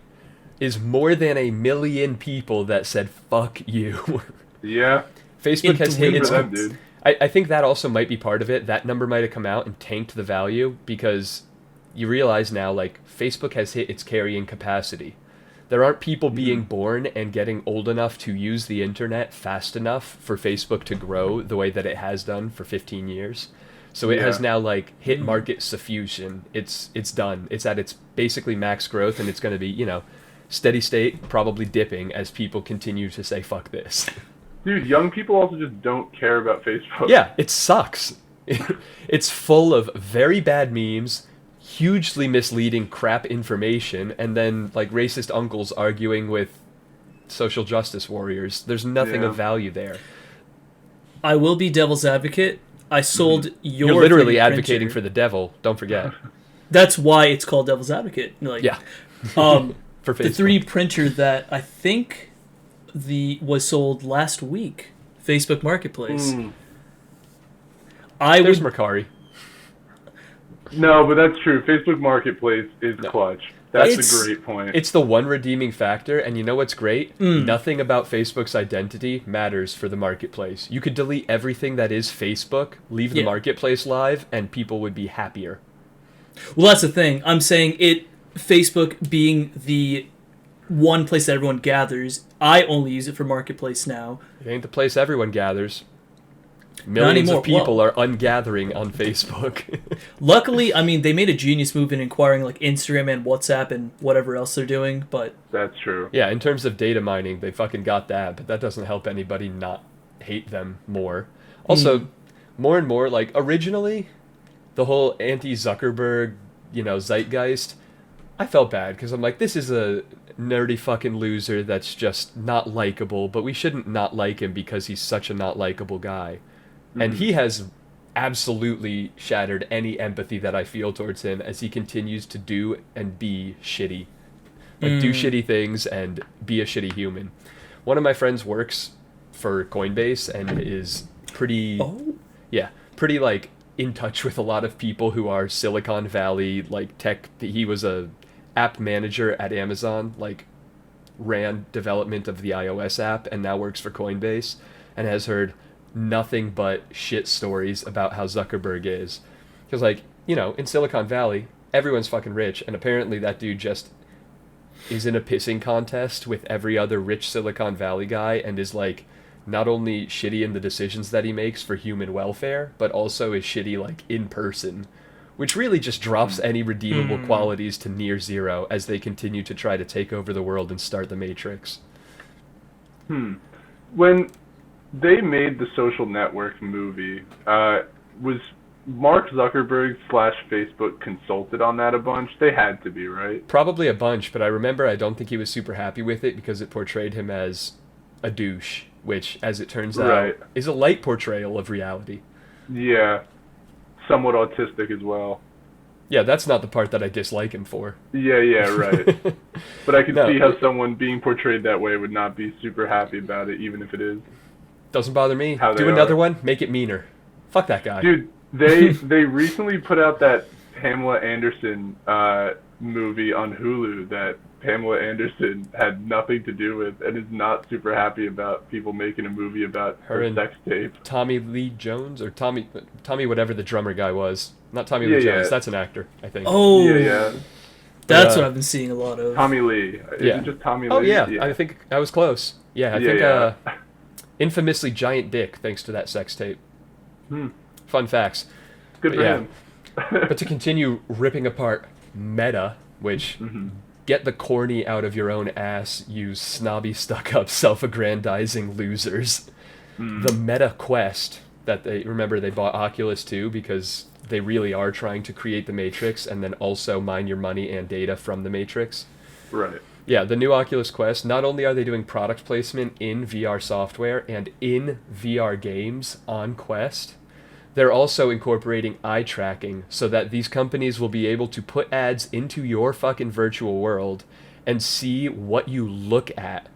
[SPEAKER 1] is more than 1 million people that said, fuck you.
[SPEAKER 2] Yeah.
[SPEAKER 1] Facebook
[SPEAKER 3] In
[SPEAKER 1] has
[SPEAKER 3] 3
[SPEAKER 1] hit its...
[SPEAKER 2] For them, dude.
[SPEAKER 1] I think that also might be part of it. That number might have come out and tanked the value because you realize now, like, Facebook has hit its carrying capacity. There aren't people being born and getting old enough to use the internet fast enough for Facebook to grow the way that it has done for 15 years. So it has
[SPEAKER 2] Yeah.
[SPEAKER 1] now, like, hit market suffusion. It's done. It's at its basically max growth, and it's going to be, you know, steady state, probably dipping as people continue to say, fuck this.
[SPEAKER 2] Dude, young people also just don't care about Facebook.
[SPEAKER 1] Yeah, it sucks. It's full of very bad memes, hugely misleading crap information, and then like racist uncles arguing with social justice warriors. There's nothing
[SPEAKER 2] Yeah.
[SPEAKER 1] of value there.
[SPEAKER 3] I will be devil's advocate. I sold your
[SPEAKER 1] You're literally
[SPEAKER 3] 3D
[SPEAKER 1] advocating
[SPEAKER 3] printer.
[SPEAKER 1] for the devil. Don't forget.
[SPEAKER 3] That's why it's called devil's advocate. Like,
[SPEAKER 1] Yeah, for
[SPEAKER 3] the
[SPEAKER 1] Facebook.
[SPEAKER 3] 3D printer that I think was sold last week, Facebook Marketplace. I
[SPEAKER 1] There's
[SPEAKER 3] would
[SPEAKER 1] Mercari.
[SPEAKER 2] No, but that's true. Facebook Marketplace is clutch. That's
[SPEAKER 3] It's-
[SPEAKER 2] a great point.
[SPEAKER 1] It's the one redeeming factor, and you know what's great? Nothing about Facebook's identity matters for the marketplace. You could delete everything that is Facebook, leave the
[SPEAKER 3] Yeah.
[SPEAKER 1] marketplace live, and people would be happier.
[SPEAKER 3] Well, that's the thing. I'm saying Facebook being the one place that everyone gathers. I only use it for Marketplace now.
[SPEAKER 1] It ain't the place everyone gathers. Millions
[SPEAKER 3] anymore.
[SPEAKER 1] of people are ungathering on Facebook.
[SPEAKER 3] Luckily, I mean, they made a genius move in acquiring like Instagram and WhatsApp and whatever else they're doing, but
[SPEAKER 2] That's true.
[SPEAKER 1] Yeah, in terms of data mining, they fucking got that, but that doesn't help anybody not hate them more. Also, more and more, like, originally, the whole anti-Zuckerberg, zeitgeist, I felt bad, because I'm like, this is a nerdy fucking loser that's just not likable, but we shouldn't not like him because he's such a not likable guy. And he has absolutely shattered any empathy that I feel towards him as he continues to do and be shitty. Like, do shitty things and be a shitty human. One of my friends works for Coinbase and is pretty, pretty, like, in touch with a lot of people who are Silicon Valley, like, tech. He was a app manager at Amazon, like, ran development of the iOS app and now works for Coinbase and has heard nothing but shit stories about how Zuckerberg is. Because, like, in Silicon Valley, everyone's fucking rich, and apparently that dude just is in a pissing contest with every other rich Silicon Valley guy and is, like, not only shitty in the decisions that he makes for human welfare, but also is shitty, like, in person, which really just drops any redeemable qualities to near zero as they continue to try to take over the world and start the Matrix.
[SPEAKER 2] When they made the Social Network movie, was Mark Zuckerberg / Facebook consulted on that a bunch? They had to be, right?
[SPEAKER 1] Probably a bunch, but I remember I don't think he was super happy with it because it portrayed him as a douche, which, as it turns out, is a light portrayal of reality.
[SPEAKER 2] Yeah. Somewhat autistic as well.
[SPEAKER 1] Yeah, that's not the part that I dislike him for.
[SPEAKER 2] Yeah, right. But I could see how someone being portrayed that way would not be super happy about it, even if it is.
[SPEAKER 1] Doesn't bother me.
[SPEAKER 2] How they
[SPEAKER 1] Do another
[SPEAKER 2] are.
[SPEAKER 1] one, make it meaner. Fuck that guy.
[SPEAKER 2] Dude, they recently put out that Pamela Anderson movie on Hulu that Pamela Anderson had nothing to do with and is not super happy about people making a movie about her
[SPEAKER 1] and
[SPEAKER 2] sex tape.
[SPEAKER 1] Tommy Lee Jones, or Tommy whatever the drummer guy was. Not Tommy Lee Jones, that's an actor, I think.
[SPEAKER 3] oh,
[SPEAKER 2] Yeah.
[SPEAKER 3] that's what I've been seeing a lot of.
[SPEAKER 2] Tommy Lee. Is
[SPEAKER 1] Yeah.
[SPEAKER 2] it just Tommy Lee?
[SPEAKER 1] Oh yeah, I think I was close. Yeah, I think
[SPEAKER 2] Yeah.
[SPEAKER 1] infamously giant dick thanks to that sex tape. Fun facts.
[SPEAKER 2] Good for
[SPEAKER 1] yeah.
[SPEAKER 2] him.
[SPEAKER 1] But to continue ripping apart Meta, which get the corny out of your own ass, you snobby, stuck-up, self-aggrandizing losers. The Meta Quest that they bought Oculus 2 because they really are trying to create the Matrix and then also mine your money and data from the Matrix.
[SPEAKER 2] Right.
[SPEAKER 1] Yeah, the new Oculus Quest, not only are they doing product placement in VR software and in VR games on Quest, they're also incorporating eye tracking so that these companies will be able to put ads into your fucking virtual world and see what you look at.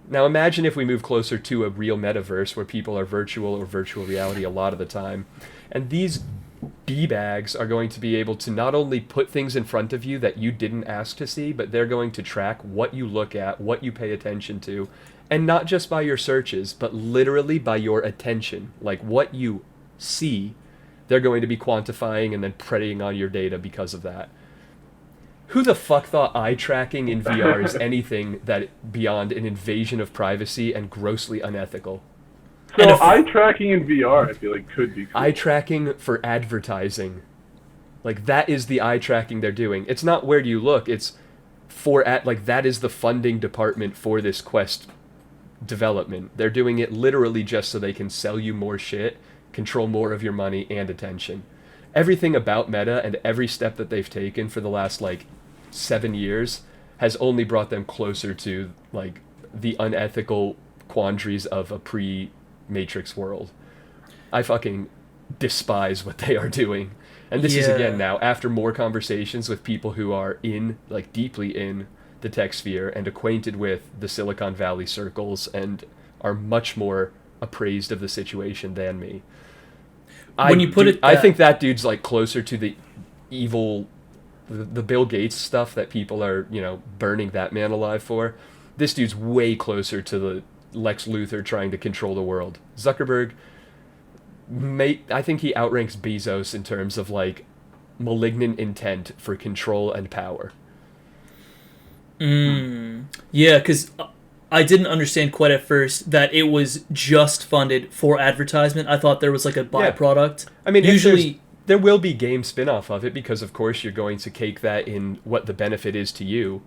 [SPEAKER 1] Now imagine if we move closer to a real metaverse where people are virtual or virtual reality a lot of the time, and these B-bags are going to be able to not only put things in front of you that you didn't ask to see, but they're going to track what you look at, what you pay attention to, and not just by your searches, but literally by your attention, like what you see. They're going to be quantifying and then preying on your data because of that. Who the fuck thought eye tracking in VR is anything that beyond an invasion of privacy and grossly unethical?
[SPEAKER 2] So eye tracking in VR, I feel like could be cool.
[SPEAKER 1] Eye tracking for advertising. Like, that is the eye tracking they're doing. It's not where do you look, it's that is the funding department for this Quest development. They're doing it literally just so they can sell you more shit, control more of your money and attention. Everything about Meta and every step that they've taken for the last, 7 years has only brought them closer to, the unethical quandaries of a pre-Matrix world. I fucking despise what they are doing. And this is, again, now, after more conversations with people who are deeply in the tech sphere and acquainted with the Silicon Valley circles and are much more appraised of the situation than me.
[SPEAKER 3] When you put it
[SPEAKER 1] I think that dude's, closer to the evil, the Bill Gates stuff that people are, burning that man alive for. This dude's way closer to the Lex Luthor trying to control the world. Zuckerberg, I think he outranks Bezos in terms of like malignant intent for control and power.
[SPEAKER 3] Yeah, because I didn't understand quite at first that it was just funded for advertisement. I thought there was like a byproduct.
[SPEAKER 1] I mean,
[SPEAKER 3] usually
[SPEAKER 1] there will be game spin-off of it because, of course, you're going to cake that in what the benefit is to you.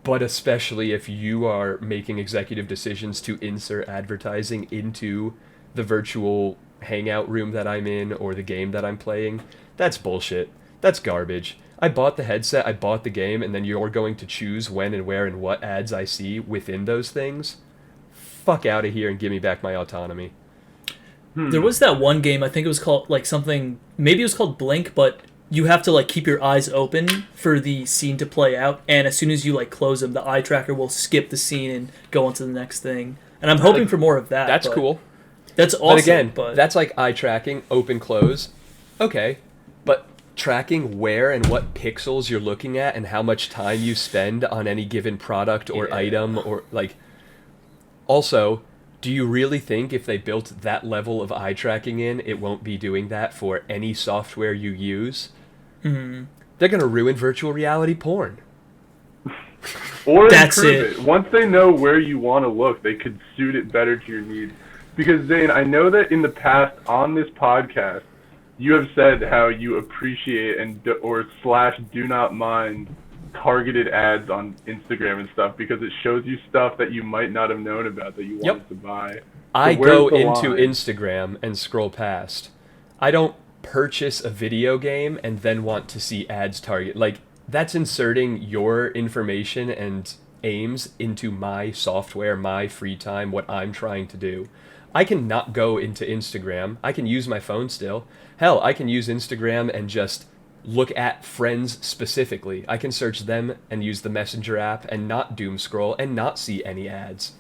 [SPEAKER 1] But especially if you are making executive decisions to insert advertising into the virtual hangout room that I'm in or the game that I'm playing, that's bullshit. That's garbage. I bought the headset, I bought the game, and then you're going to choose when and where and what ads I see within those things? Fuck out of here and give me back my autonomy.
[SPEAKER 3] There was that one game, I think it was called like something, maybe it was called Blink, but you have to like keep your eyes open for the scene to play out, and as soon as you like close them, the eye tracker will skip the scene and go on to the next thing. And I'm hoping for more of that.
[SPEAKER 1] That's cool.
[SPEAKER 3] That's awesome.
[SPEAKER 1] But again, that's like eye tracking, open, close. Okay, but tracking where and what pixels you're looking at and how much time you spend on any given product or item or like... Also, do you really think if they built that level of eye tracking in, it won't be doing that for any software you use?
[SPEAKER 3] Mm-hmm.
[SPEAKER 1] They're going to ruin virtual reality porn.
[SPEAKER 2] Or
[SPEAKER 3] That's
[SPEAKER 2] improve it. Once they know where you want to look, they could suit it better to your needs. Because, Zane, I know that in the past on this podcast, you have said how you appreciate do not mind targeted ads on Instagram and stuff because it shows you stuff that you might not have known about that you wanted to buy.
[SPEAKER 1] I go into Instagram and scroll past. I don't purchase a video game and then want to see ads target. Like, that's inserting your information and aims into my software, my free time, what I'm trying to do. I can not go into Instagram. I can use my phone still. Hell, I can use Instagram and just look at friends specifically. I can search them and use the Messenger app and not doom scroll and not see any ads.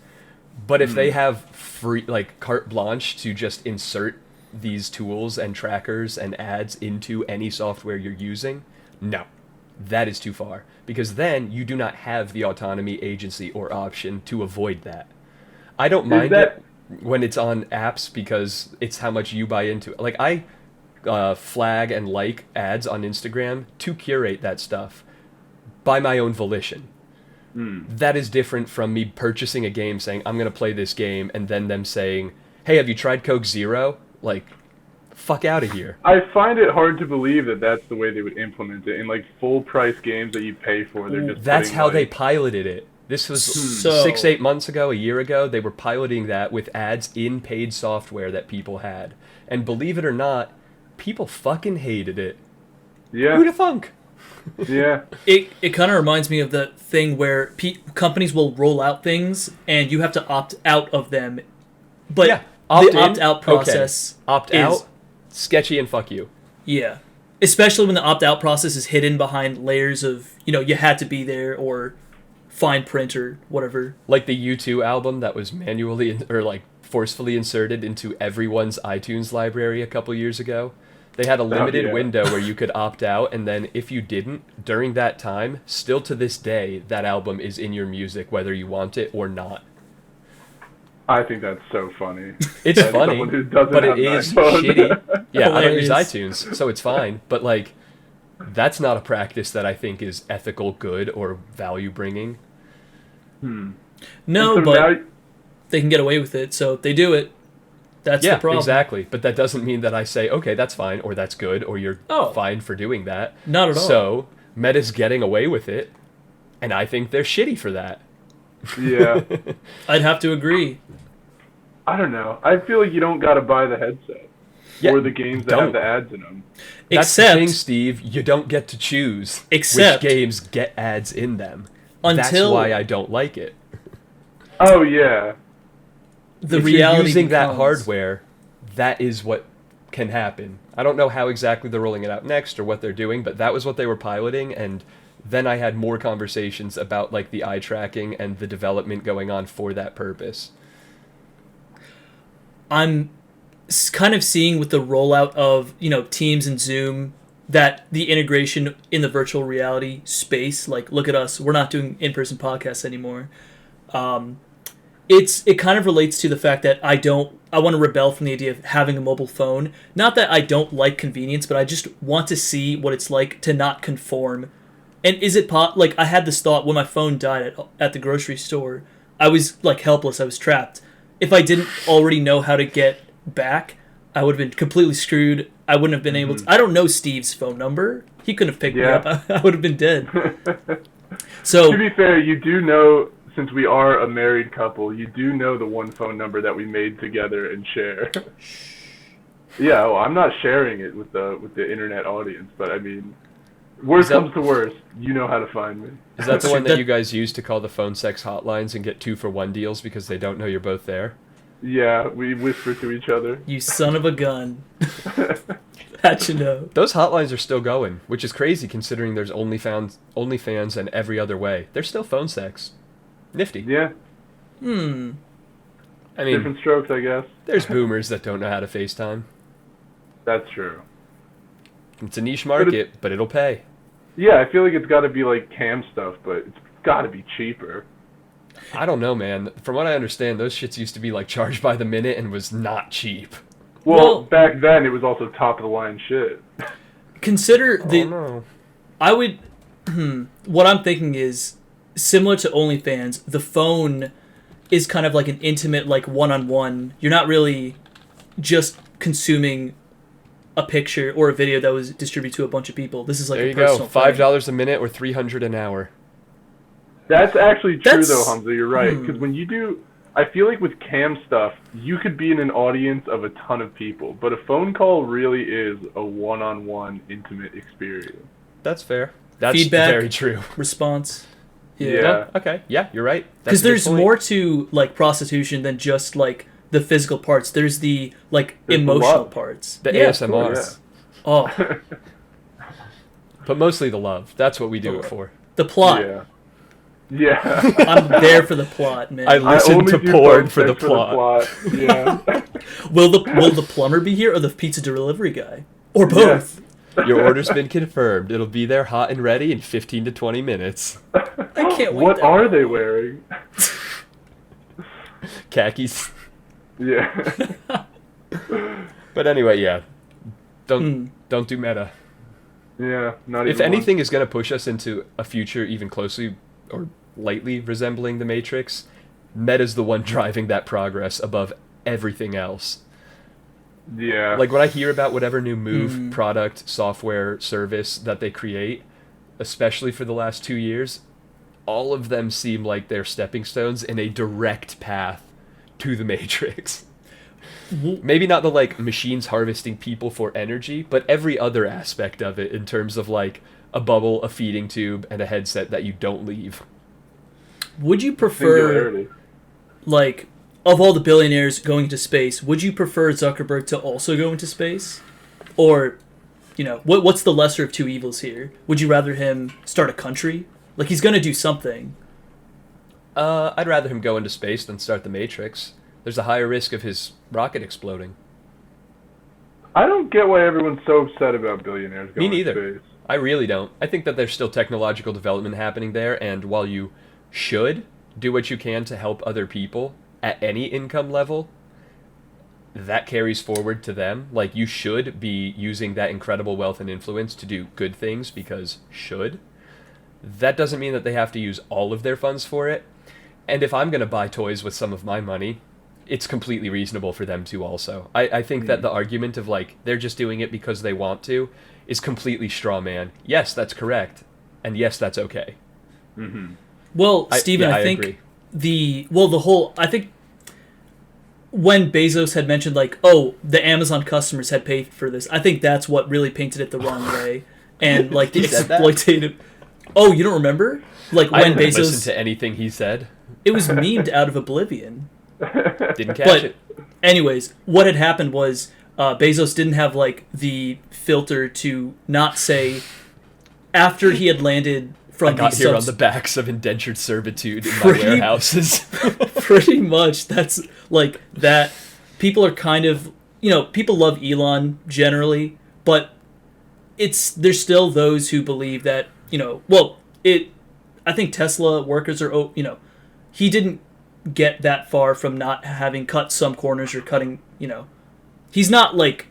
[SPEAKER 1] But if they have free, like, carte blanche to just insert these tools and trackers and ads into any software you're using, no, that is too far. Because then you do not have the autonomy, agency, or option to avoid that. I don't mind it when it's on apps because it's how much you buy into it. Like, I flag and like ads on Instagram to curate that stuff by my own volition. That is different from me purchasing a game saying, I'm going to play this game, and then them saying, hey, have you tried Coke Zero? Like, fuck out of here.
[SPEAKER 2] I find it hard to believe that that's the way they would implement it. In, like, full-price games that you pay for, they're just
[SPEAKER 1] That's how they piloted it. This was 6-8 months ago, a year ago. They were piloting that with ads in paid software that people had. And believe it or not, people fucking hated it.
[SPEAKER 2] Yeah.
[SPEAKER 1] Who'da thunk?
[SPEAKER 2] Yeah.
[SPEAKER 3] It kind of reminds me of the thing where companies will roll out things and you have to opt out of them. But
[SPEAKER 1] Yeah.
[SPEAKER 3] the opt-out process
[SPEAKER 1] Opt out, sketchy and fuck you.
[SPEAKER 3] Yeah. Especially when the opt-out process is hidden behind layers of, you had to be there or fine print or whatever.
[SPEAKER 1] Like the U2 album that was manually forcefully inserted into everyone's iTunes library a couple years ago. They had a limited window where you could opt out, and then if you didn't, during that time, still to this day, that album is in your music, whether you want it or not.
[SPEAKER 2] I think that's so funny.
[SPEAKER 1] It's funny, but it is shitty. Yeah, I don't use
[SPEAKER 3] Hilarious.
[SPEAKER 1] iTunes, so it's fine. But, like, that's not a practice that I think is ethical, good, or value-bringing.
[SPEAKER 3] No, but they can get away with it, so they do it. That's the problem.
[SPEAKER 1] Yeah, exactly. But that doesn't mean that I say, okay, that's fine, or that's good, or you're fine for doing that.
[SPEAKER 3] Not at all.
[SPEAKER 1] So, Meta's getting away with it, and I think they're shitty for that.
[SPEAKER 2] Yeah.
[SPEAKER 3] I'd have to agree.
[SPEAKER 2] I don't know. I feel like you don't got to buy the headset or the games that have the ads in them.
[SPEAKER 1] That's the thing, Steve. You don't get to choose which games get ads in them. That's why I don't like it.
[SPEAKER 2] Oh, yeah.
[SPEAKER 1] If you're using that hardware, that is what can happen. I don't know how exactly they're rolling it out next or what they're doing, but that was what they were piloting, and then I had more conversations about like the eye tracking and the development going on for that purpose.
[SPEAKER 3] I'm kind of seeing with the rollout of, Teams and Zoom that the integration in the virtual reality space, like, look at us, we're not doing in-person podcasts anymore. It kind of relates to the fact that I want to rebel from the idea of having a mobile phone. Not that I don't like convenience, but I just want to see what it's like to not conform. And is it like, I had this thought when my phone died at the grocery store. I was like helpless. I was trapped. If I didn't already know how to get back, I would have been completely screwed. I wouldn't have been able to. I don't know Steve's phone number. He couldn't have picked me up. I would have been dead. So
[SPEAKER 2] to be fair, you do know, since we are a married couple, you do know the one phone number that we made together and share. Yeah, well, I'm not sharing it with the internet audience, but I mean, worst comes to worst, you know how to find me.
[SPEAKER 1] Is that the one that you guys use to call the phone sex hotlines and get 2-for-1 deals because they don't know you're both there?
[SPEAKER 2] Yeah, we whisper to each other.
[SPEAKER 3] You son of a gun. That you know.
[SPEAKER 1] Those hotlines are still going, which is crazy considering there's OnlyFans and every other way. They're still phone sex. Nifty.
[SPEAKER 2] Yeah.
[SPEAKER 1] I mean,
[SPEAKER 2] different strokes, I guess.
[SPEAKER 1] There's boomers that don't know how to FaceTime.
[SPEAKER 2] That's true.
[SPEAKER 1] It's a niche market, but it'll pay.
[SPEAKER 2] Yeah, I feel like it's got to be like cam stuff, but it's got to be cheaper.
[SPEAKER 1] I don't know, man. From what I understand, those shits used to be like charged by the minute and was not cheap.
[SPEAKER 2] Well, back then it was also top of the line shit.
[SPEAKER 3] Consider the.
[SPEAKER 1] Oh, no.
[SPEAKER 3] I would. What I'm thinking is similar to OnlyFans. The phone is kind of like an intimate, like one-on-one. You're not really just consuming a picture or a video that was distributed to a bunch of people. This is like
[SPEAKER 1] there
[SPEAKER 3] a
[SPEAKER 1] you
[SPEAKER 3] personal
[SPEAKER 1] go. $5 a minute or $300 an hour.
[SPEAKER 2] That's actually true, though, Hamza. You're right. Because when you do, I feel like with cam stuff, you could be in an audience of a ton of people, but a phone call really is a one-on-one intimate experience.
[SPEAKER 1] That's fair. That's
[SPEAKER 3] feedback,
[SPEAKER 1] very true.
[SPEAKER 3] Response.
[SPEAKER 2] Yeah.
[SPEAKER 1] Okay. Yeah, you're right.
[SPEAKER 3] Because there's more to like prostitution than just like the physical parts. There's the like emotional parts.
[SPEAKER 1] The ASMR.
[SPEAKER 2] Yeah.
[SPEAKER 3] Oh.
[SPEAKER 1] But mostly the love. That's what we do it for.
[SPEAKER 3] The plot.
[SPEAKER 2] Yeah.
[SPEAKER 3] I'm there for the plot, man.
[SPEAKER 1] I listen to porn for the plot.
[SPEAKER 2] Yeah.
[SPEAKER 3] Will the plumber be here or the pizza delivery guy? Or both?
[SPEAKER 2] Yeah.
[SPEAKER 1] Your order's been confirmed. It'll be there hot and ready in 15 to 20 minutes.
[SPEAKER 3] I can't wait.
[SPEAKER 2] What are they wearing?
[SPEAKER 1] Khakis.
[SPEAKER 2] Yeah.
[SPEAKER 1] But anyway, yeah. Don't do meta.
[SPEAKER 2] Yeah, not even
[SPEAKER 1] If anything is going to push us into a future even closely or lightly resembling the Matrix, meta's the one driving that progress above everything else.
[SPEAKER 2] Yeah.
[SPEAKER 1] Like when I hear about whatever new move, product, software, service that they create, especially for the last 2 years, all of them seem like they're stepping stones in a direct path to the Matrix. Maybe not the like machines harvesting people for energy, but every other aspect of it in terms of like a bubble, a feeding tube, and a headset that you don't leave.
[SPEAKER 3] Would you prefer, like, of all the billionaires going into space, would you prefer Zuckerberg to also go into space? Or, you know, what's the lesser of two evils here? Would you rather him start a country? Like, he's going to do something.
[SPEAKER 1] I'd rather him go into space than start the Matrix. There's a higher risk of his rocket exploding.
[SPEAKER 2] I don't get why everyone's so upset about billionaires going
[SPEAKER 1] Me neither.
[SPEAKER 2] to space.
[SPEAKER 1] I really don't. I think that there's still technological development happening there, and while you should do what you can to help other people at any income level, that carries forward to them. Like, you should be using that incredible wealth and influence to do good things because should. That doesn't mean that they have to use all of their funds for it. And if I'm going to buy toys with some of my money, it's completely reasonable for them to also. I think that the argument of, like, they're just doing it because they want to is completely straw man. Yes, that's correct. And yes, that's okay.
[SPEAKER 2] Mm-hmm.
[SPEAKER 3] Well, Steven, I think
[SPEAKER 1] agree.
[SPEAKER 3] I think when Bezos had mentioned, like, oh, the Amazon customers had paid for this, I think that's what really painted it the wrong way. And, like, the exploitative... Oh, you don't remember? Like, when
[SPEAKER 1] I didn't
[SPEAKER 3] Bezos...
[SPEAKER 1] listen to anything he said.
[SPEAKER 3] It was memed out of oblivion.
[SPEAKER 1] Didn't catch it.
[SPEAKER 3] Anyways, what had happened was Bezos didn't have, like, the filter to not say, after he had landed from
[SPEAKER 1] I got here on the backs of indentured servitude in my warehouses.
[SPEAKER 3] Pretty much. That's, like, that. People are kind of, you know, people love Elon generally, but there's still those who believe that, well, I think Tesla workers are, he didn't get that far from not having cut some corners or cutting, he's not like,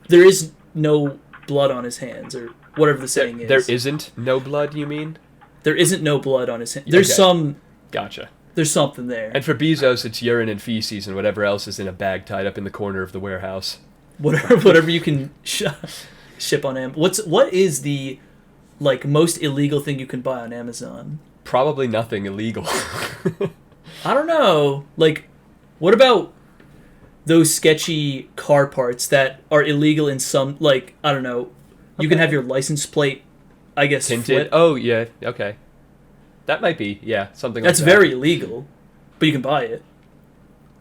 [SPEAKER 3] there is no blood on his hands or whatever the saying is.
[SPEAKER 1] There isn't no blood, you mean?
[SPEAKER 3] There isn't no blood on his hands. There's
[SPEAKER 1] Gotcha.
[SPEAKER 3] There's something there.
[SPEAKER 1] And for Bezos, it's urine and feces and whatever else is in a bag tied up in the corner of the warehouse.
[SPEAKER 3] Whatever you can ship on Amazon. What is the most illegal thing you can buy on Amazon?
[SPEAKER 1] Probably nothing illegal.
[SPEAKER 3] I don't know. What about those sketchy car parts that are illegal in some, I don't know. You can have your license plate, I guess,
[SPEAKER 1] tinted.
[SPEAKER 3] flip.
[SPEAKER 1] Oh yeah, okay. That might be, something like that.
[SPEAKER 3] That's very illegal, but you can buy it.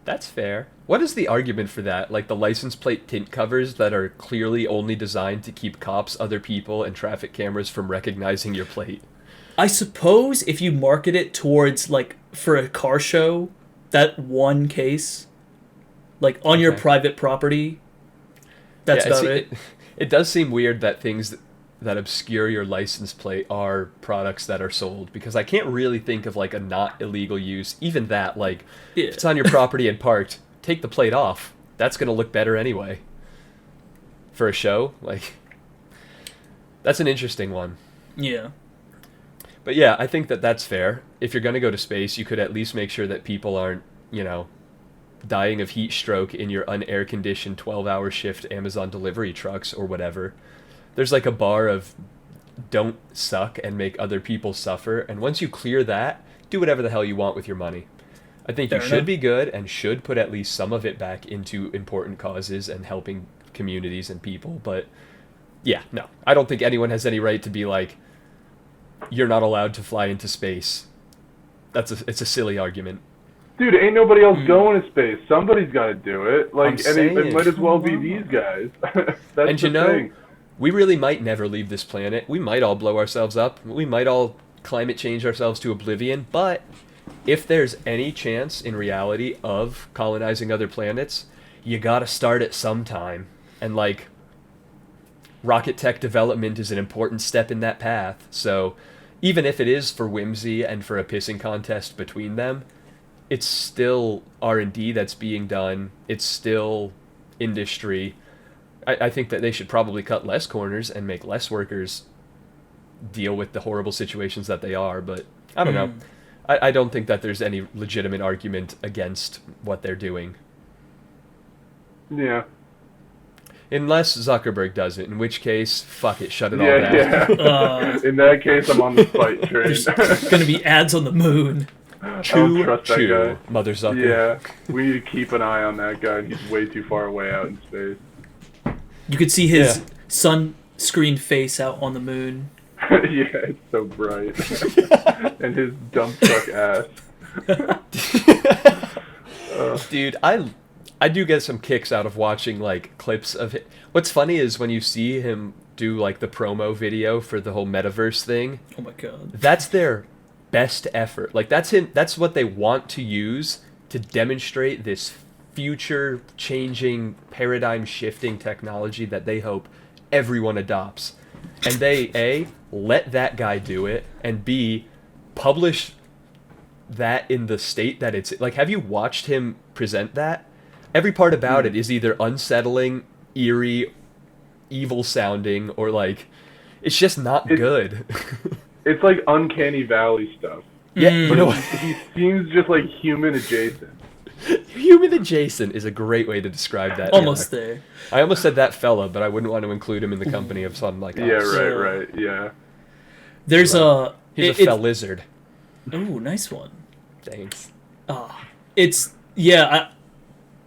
[SPEAKER 1] That's fair. What is the argument for that? Like the license plate tint covers that are clearly only designed to keep cops, other people, and traffic cameras from recognizing your plate.
[SPEAKER 3] I suppose if you market it towards, for a car show, that one case, on your private property, that's about it.
[SPEAKER 1] It does seem weird that things that obscure your license plate are products that are sold, because I can't really think of a not illegal use. Even that, if it's on your property and parked, take the plate off. That's going to look better anyway. For a show, that's an interesting one.
[SPEAKER 3] Yeah.
[SPEAKER 1] But yeah, I think that's fair. If you're going to go to space, you could at least make sure that people aren't, dying of heat stroke in your unair-conditioned 12-hour shift Amazon delivery trucks or whatever. There's a bar of don't suck and make other people suffer, and once you clear that, do whatever the hell you want with your money. I think you should be good and should put at least some of it back into important causes and helping communities and people, but yeah, no. I don't think anyone has any right to be you're not allowed to fly into space. It's a silly argument.
[SPEAKER 2] Dude, ain't nobody else going to space. Somebody's got to do it.
[SPEAKER 1] It
[SPEAKER 2] might as well be these guys. That's
[SPEAKER 1] and
[SPEAKER 2] the thing.
[SPEAKER 1] We really might never leave this planet. We might all blow ourselves up. We might all climate change ourselves to oblivion. But if there's any chance in reality of colonizing other planets, you gotta start at some time. And rocket tech development is an important step in that path. So even if it is for whimsy and for a pissing contest between them, it's still R&D that's being done. It's still industry. I think that they should probably cut less corners and make less workers deal with the horrible situations that they are. But I don't know. I don't think that there's any legitimate argument against what they're doing.
[SPEAKER 2] Yeah.
[SPEAKER 1] Unless Zuckerberg does it, in which case, fuck it, shut it all down.
[SPEAKER 2] Yeah. In that case, I'm on the fight train.
[SPEAKER 3] There's going to be ads on the moon.
[SPEAKER 2] I don't trust that guy.
[SPEAKER 1] Mother Zucker.
[SPEAKER 2] Yeah, we need to keep an eye on that guy. He's way too far away out in space.
[SPEAKER 3] You could see his sunscreen face out on the moon.
[SPEAKER 2] Yeah, it's so bright. And his dump truck ass.
[SPEAKER 1] Dude, I do get some kicks out of watching clips of it. What's funny is when you see him do the promo video for the whole metaverse thing.
[SPEAKER 3] Oh my god.
[SPEAKER 1] That's their best effort. That's what they want to use to demonstrate this future changing, paradigm shifting technology that they hope everyone adopts. And they A, let that guy do it, and B, publish that in the state that it's have you watched him present that? Every part about it is either unsettling, eerie, evil sounding, or it's just not good.
[SPEAKER 2] It's uncanny valley stuff.
[SPEAKER 1] Yeah,
[SPEAKER 2] but he seems just human adjacent.
[SPEAKER 1] Human adjacent is a great way to describe that.
[SPEAKER 3] Almost there.
[SPEAKER 1] I almost said that fella, but I wouldn't want to include him in the company of something like that.
[SPEAKER 2] Yeah, right, yeah.
[SPEAKER 3] There's
[SPEAKER 1] He's a fell lizard.
[SPEAKER 3] Ooh, nice one.
[SPEAKER 1] Thanks.
[SPEAKER 3] It's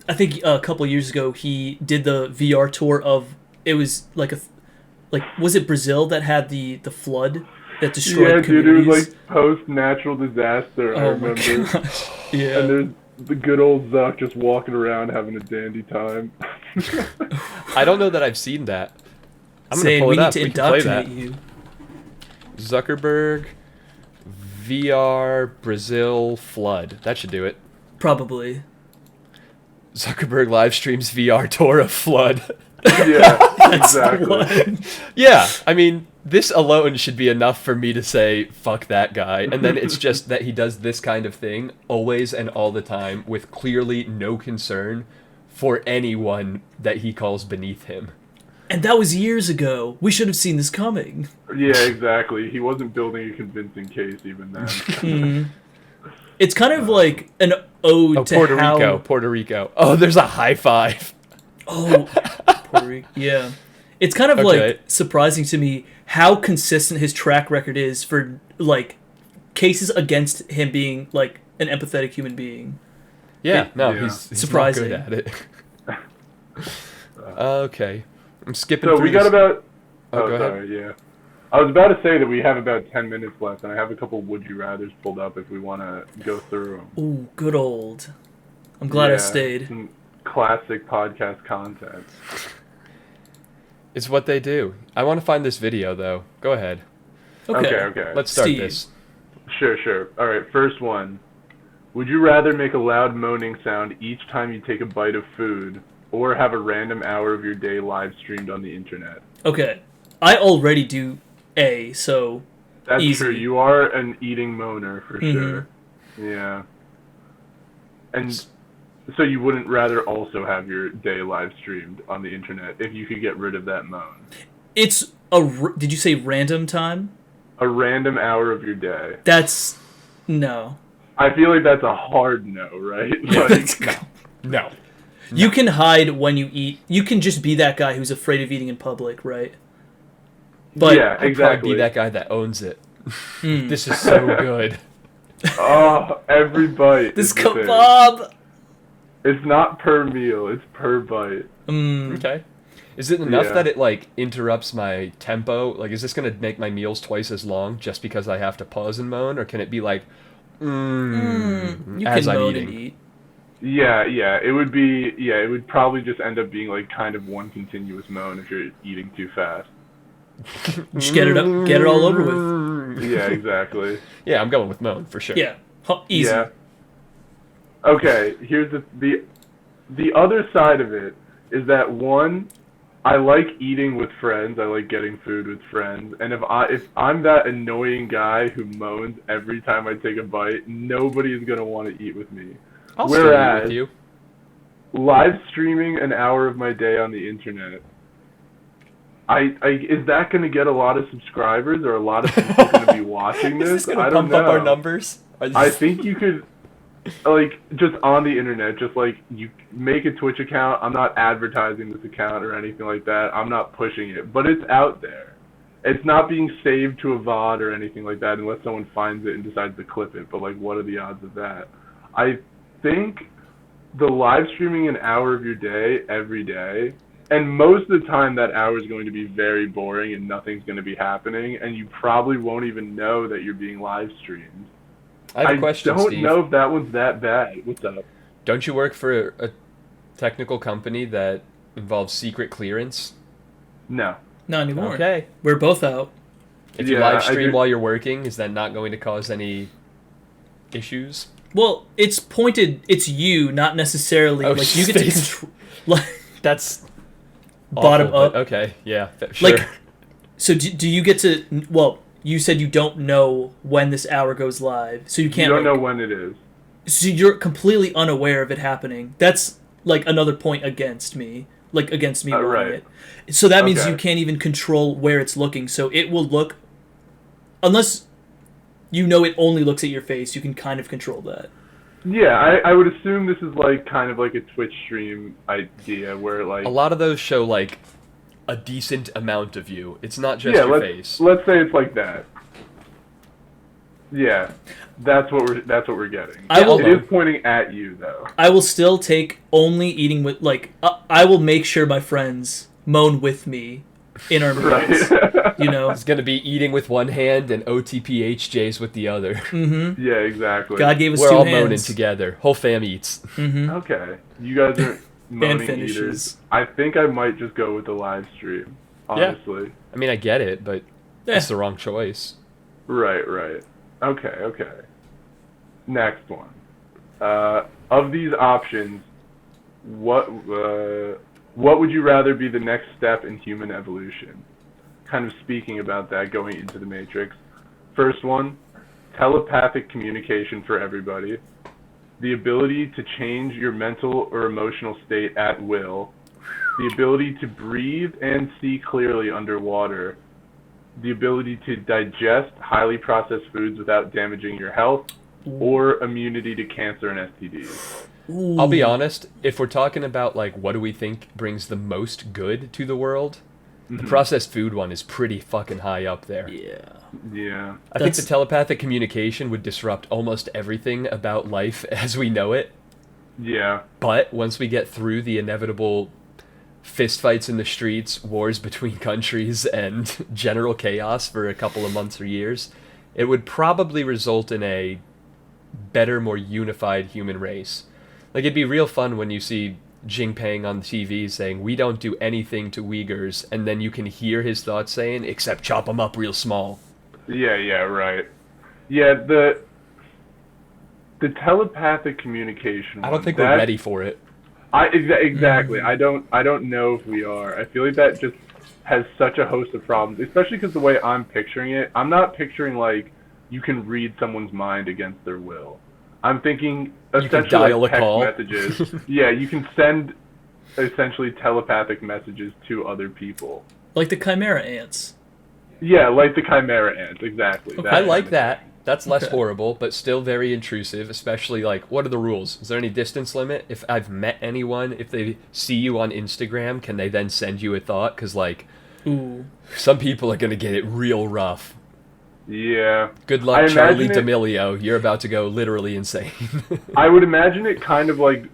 [SPEAKER 3] I think a couple years ago he did the VR tour of, it was was it Brazil that had the flood that destroyed communities?
[SPEAKER 2] Dude, it was post-natural disaster, I remember.
[SPEAKER 3] Yeah.
[SPEAKER 2] And there's the good old Zuck just walking around having a dandy time.
[SPEAKER 1] I don't know that I've seen that. I'm going
[SPEAKER 3] to
[SPEAKER 1] pull it up.
[SPEAKER 3] We
[SPEAKER 1] We
[SPEAKER 3] need to
[SPEAKER 1] can play
[SPEAKER 3] indoctrinate
[SPEAKER 1] that.
[SPEAKER 3] you.
[SPEAKER 1] Zuckerberg, VR, Brazil, flood. That should do it.
[SPEAKER 3] Probably.
[SPEAKER 1] Zuckerberg live streams VR tour of flood.
[SPEAKER 2] Yeah, exactly.
[SPEAKER 3] What?
[SPEAKER 1] Yeah, I mean, this alone should be enough for me to say, fuck that guy. And then it's just that he does this kind of thing always and all the time with clearly no concern for anyone that he calls beneath him.
[SPEAKER 3] And that was years ago. We should have seen this coming.
[SPEAKER 2] Yeah, exactly. He wasn't building a convincing case even then.
[SPEAKER 3] It's kind of like an ode to
[SPEAKER 1] Puerto
[SPEAKER 3] how...
[SPEAKER 1] Rico, Puerto Rico. Oh, there's a high five.
[SPEAKER 3] Oh, Puerto Rico. Yeah. It's kind of like surprising to me how consistent his track record is for like cases against him being like an empathetic human being.
[SPEAKER 1] Yeah, he's
[SPEAKER 3] surprising.
[SPEAKER 1] not good at it. Okay. I'm skipping
[SPEAKER 2] So
[SPEAKER 1] through
[SPEAKER 2] we got
[SPEAKER 1] this.
[SPEAKER 2] about...
[SPEAKER 1] Oh, go
[SPEAKER 2] sorry, yeah. I was about to say that we have about 10 minutes left, and I have a couple Would You Rathers pulled up if we want to go through them.
[SPEAKER 3] Ooh, good old. I'm glad I stayed.
[SPEAKER 2] Some classic podcast content.
[SPEAKER 1] It's what they do. I want to find this video, though. Go ahead.
[SPEAKER 2] Okay.
[SPEAKER 1] Let's start
[SPEAKER 3] Steve.
[SPEAKER 1] this.
[SPEAKER 2] Sure. All right, first one. Would you rather make a loud moaning sound each time you take a bite of food, or have a random hour of your day live streamed on the internet?
[SPEAKER 3] Okay. I already do A, so
[SPEAKER 2] That's
[SPEAKER 3] easy.
[SPEAKER 2] true. You are an eating moaner for sure. Yeah. And so you wouldn't rather also have your day live streamed on the internet if you could get rid of that moan?
[SPEAKER 3] It's did you say random time?
[SPEAKER 2] A random hour of your day.
[SPEAKER 3] That's no.
[SPEAKER 2] I feel like that's a hard no, right?
[SPEAKER 1] No.
[SPEAKER 3] You can hide when you eat. You can just be that guy who's afraid of eating in public, right? But
[SPEAKER 2] yeah,
[SPEAKER 1] I'd probably
[SPEAKER 2] exactly.
[SPEAKER 1] be that guy that owns it. This is so good.
[SPEAKER 2] Oh, every bite.
[SPEAKER 3] this
[SPEAKER 2] is the thing.
[SPEAKER 3] kebab.
[SPEAKER 2] It's not per meal, it's per bite.
[SPEAKER 1] Okay. Is it enough
[SPEAKER 2] Yeah.
[SPEAKER 1] that it, like, interrupts my tempo? Like, is this going to make my meals twice as long just because I have to pause and moan? Or can it be like,
[SPEAKER 3] You
[SPEAKER 1] as
[SPEAKER 3] can
[SPEAKER 1] I'm
[SPEAKER 3] moan
[SPEAKER 1] eating?
[SPEAKER 3] and eat.
[SPEAKER 2] Yeah, it would probably just end up being like kind of one continuous moan if you're eating too fast.
[SPEAKER 3] Just get it all over with.
[SPEAKER 2] Yeah, exactly.
[SPEAKER 1] Yeah, I'm going with moan for sure.
[SPEAKER 3] Yeah, easy.
[SPEAKER 2] Yeah. Okay, here's the other side of it is that one, I like eating with friends. I like getting food with friends. And if I'm that annoying guy who moans every time I take a bite, nobody is gonna want to eat with me.
[SPEAKER 1] I'll still eat
[SPEAKER 2] Whereas
[SPEAKER 1] with you.
[SPEAKER 2] live streaming an hour of my day on the internet, is that going to get a lot of subscribers or a lot of people going to be watching this?
[SPEAKER 1] Is this going
[SPEAKER 2] I
[SPEAKER 1] to
[SPEAKER 2] don't
[SPEAKER 1] pump up
[SPEAKER 2] know.
[SPEAKER 1] our numbers?
[SPEAKER 2] I think you could, like, just on the internet, just like you make a Twitch account. I'm not advertising this account or anything like that. I'm not pushing it, but it's out there. It's not being saved to a VOD or anything like that unless someone finds it and decides to clip it. But like, what are the odds of that? I think the live streaming an hour of your day every day, and most of the time that hour is going to be very boring and nothing's going to be happening, and you probably won't even know that you're being live streamed.
[SPEAKER 1] I have a question,
[SPEAKER 2] don't
[SPEAKER 1] Steve.
[SPEAKER 2] know if that one's that bad. What's up?
[SPEAKER 1] Don't you work for a technical company that involves secret clearance?
[SPEAKER 2] No.
[SPEAKER 3] Not anymore.
[SPEAKER 1] Okay.
[SPEAKER 3] We're both out.
[SPEAKER 1] If you
[SPEAKER 2] Yeah,
[SPEAKER 1] live
[SPEAKER 2] I
[SPEAKER 1] stream
[SPEAKER 2] do-
[SPEAKER 1] while you're working, is that not going to cause any issues?
[SPEAKER 3] Well, it's you, not necessarily like you get to
[SPEAKER 1] space.
[SPEAKER 3] control. Like,
[SPEAKER 1] That's
[SPEAKER 3] bottom
[SPEAKER 1] awful,
[SPEAKER 3] up.
[SPEAKER 1] but okay, yeah, sure.
[SPEAKER 3] Like, so do you get to? Well, you said you don't know when this hour goes live, so you can't.
[SPEAKER 2] You don't know when it is.
[SPEAKER 3] So you're completely unaware of it happening. That's like another point against me, running
[SPEAKER 2] right.
[SPEAKER 3] it. So that means
[SPEAKER 2] Okay.
[SPEAKER 3] you can't even control where it's looking. So it will look, unless you know it only looks at your face, you can kind of control that.
[SPEAKER 2] Yeah, I would assume this is like kind of like a Twitch stream idea where like
[SPEAKER 1] a lot of those show like a decent amount of you. It's not just your face.
[SPEAKER 2] let's say it's like that. Yeah, that's what we're getting. It is pointing at you though.
[SPEAKER 3] I will still take only eating with I will make sure my friends moan with me in our meals.
[SPEAKER 2] Right.
[SPEAKER 3] You know,
[SPEAKER 1] It's gonna be eating with one hand and OTPHJs with the other.
[SPEAKER 2] Yeah, exactly.
[SPEAKER 3] God gave us
[SPEAKER 1] We're
[SPEAKER 3] two
[SPEAKER 1] all
[SPEAKER 3] hands.
[SPEAKER 1] moaning together. Whole fam eats.
[SPEAKER 2] Okay, you guys are moaning
[SPEAKER 3] finishes.
[SPEAKER 2] eaters. I think I might just go with the live stream. Honestly.
[SPEAKER 1] I mean, I get it, but
[SPEAKER 3] Yeah.
[SPEAKER 1] it's the wrong choice.
[SPEAKER 2] Right. Okay. Next one. Of these options, what What would you rather be the next step in human evolution? Kind of speaking about that going into the Matrix. First one, telepathic communication for everybody. The ability to change your mental or emotional state at will. The ability to breathe and see clearly underwater. The ability to digest highly processed foods without damaging your health. Or immunity to cancer and STDs.
[SPEAKER 1] I'll be honest, if we're talking about like what do we think brings the most good to the world, the processed food one is pretty fucking high up there.
[SPEAKER 2] Yeah.
[SPEAKER 1] I think the telepathic communication would disrupt almost everything about life as we know it.
[SPEAKER 2] Yeah.
[SPEAKER 1] But once we get through the inevitable fistfights in the streets, wars between countries, and general chaos for a couple of months or years, it would probably result in a better, more unified human race. Like, it'd be real fun when you see Jinping on TV saying, "We don't do anything to Uyghurs," and then you can hear his thoughts saying, "Except chop them up real small."
[SPEAKER 2] Yeah, right. Yeah, the telepathic communication
[SPEAKER 1] I
[SPEAKER 2] one,
[SPEAKER 1] don't think we're ready for it.
[SPEAKER 2] Exactly. I don't know if we are. I feel like that just has such a host of problems, especially because the way I'm picturing it, I'm not picturing like you can read someone's mind against their will. I'm thinking essentially
[SPEAKER 1] dial
[SPEAKER 2] like
[SPEAKER 1] a call.
[SPEAKER 2] text messages. Yeah, you can send essentially telepathic messages to other people.
[SPEAKER 3] Like the Chimera ants.
[SPEAKER 2] Yeah, like the Chimera ants, exactly.
[SPEAKER 3] Okay.
[SPEAKER 1] I like that. That's less horrible, but still very intrusive, especially, like, what are the rules? Is there any distance limit? If I've met anyone, if they see you on Instagram, can they then send you a thought? Because, like, some people are going to get it real rough.
[SPEAKER 2] Yeah.
[SPEAKER 1] Good luck, Charlie D'Amelio. You're about to go literally insane.
[SPEAKER 2] I would imagine it kind of like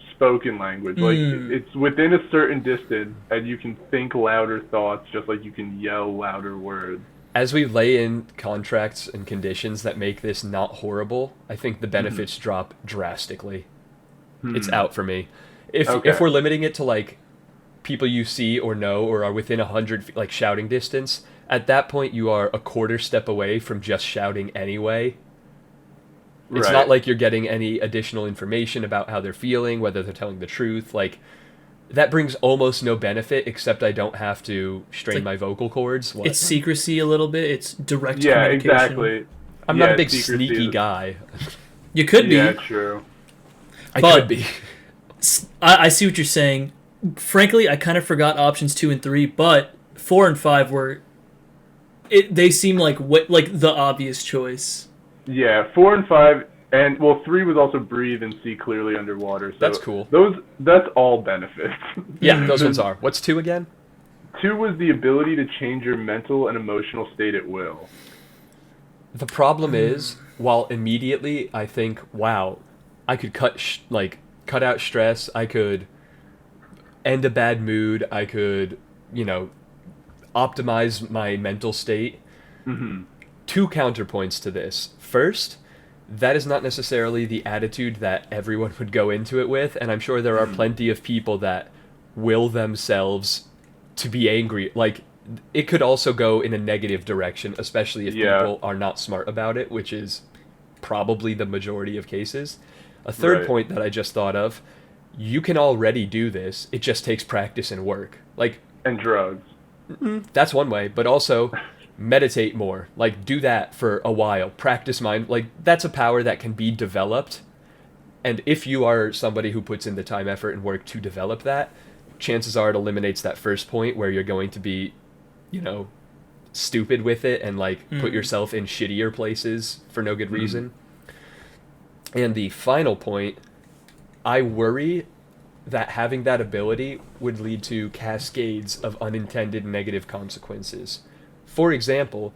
[SPEAKER 2] spoken language. Like, it's within a certain distance, and you can think louder thoughts just like you can yell louder words.
[SPEAKER 1] As we lay in contracts and conditions that make this not horrible, I think the benefits drop drastically. It's out for me. If we're limiting it to, like, people you see or know or are within 100 feet, like, shouting distance, at that point you are a quarter step away from just shouting anyway. It's not like you're getting any additional information about how they're feeling, whether they're telling the truth. Like, that brings almost no benefit, except I don't have to strain my vocal cords.
[SPEAKER 3] It's secrecy a little bit. It's direct communication.
[SPEAKER 2] Yeah, exactly.
[SPEAKER 1] I'm not a big sneaky guy.
[SPEAKER 3] You could be.
[SPEAKER 2] Yeah, true.
[SPEAKER 1] I could be.
[SPEAKER 3] I see what you're saying. Frankly, I kind of forgot options 2 and 3, but 4 and 5 were... They seem like the obvious choice.
[SPEAKER 2] Yeah, 4 and 5... And, 3 was also breathe and see clearly underwater. So
[SPEAKER 1] that's cool.
[SPEAKER 2] That's all benefits.
[SPEAKER 1] Yeah, those ones are. What's 2 again?
[SPEAKER 2] 2 was the ability to change your mental and emotional state at will.
[SPEAKER 1] The problem is, while immediately I think, wow, I could cut out stress, I could end a bad mood, I could, optimize my mental state. 2 counterpoints to this. First, that is not necessarily the attitude that everyone would go into it with, and I'm sure there are plenty of people that will themselves to be angry. Like, it could also go in a negative direction, especially if people are not smart about it, which is probably the majority of cases. A third point that I just thought of, you can already do this, it just takes practice and work.
[SPEAKER 2] And drugs.
[SPEAKER 1] That's one way, but also... meditate more. Like, do that for a while. Practice mind. Like, that's a power that can be developed. And if you are somebody who puts in the time, effort, and work to develop that, chances are it eliminates that first point where you're going to be, stupid with it and, put yourself in shittier places for no good reason. And the final point, I worry that having that ability would lead to cascades of unintended negative consequences. For example,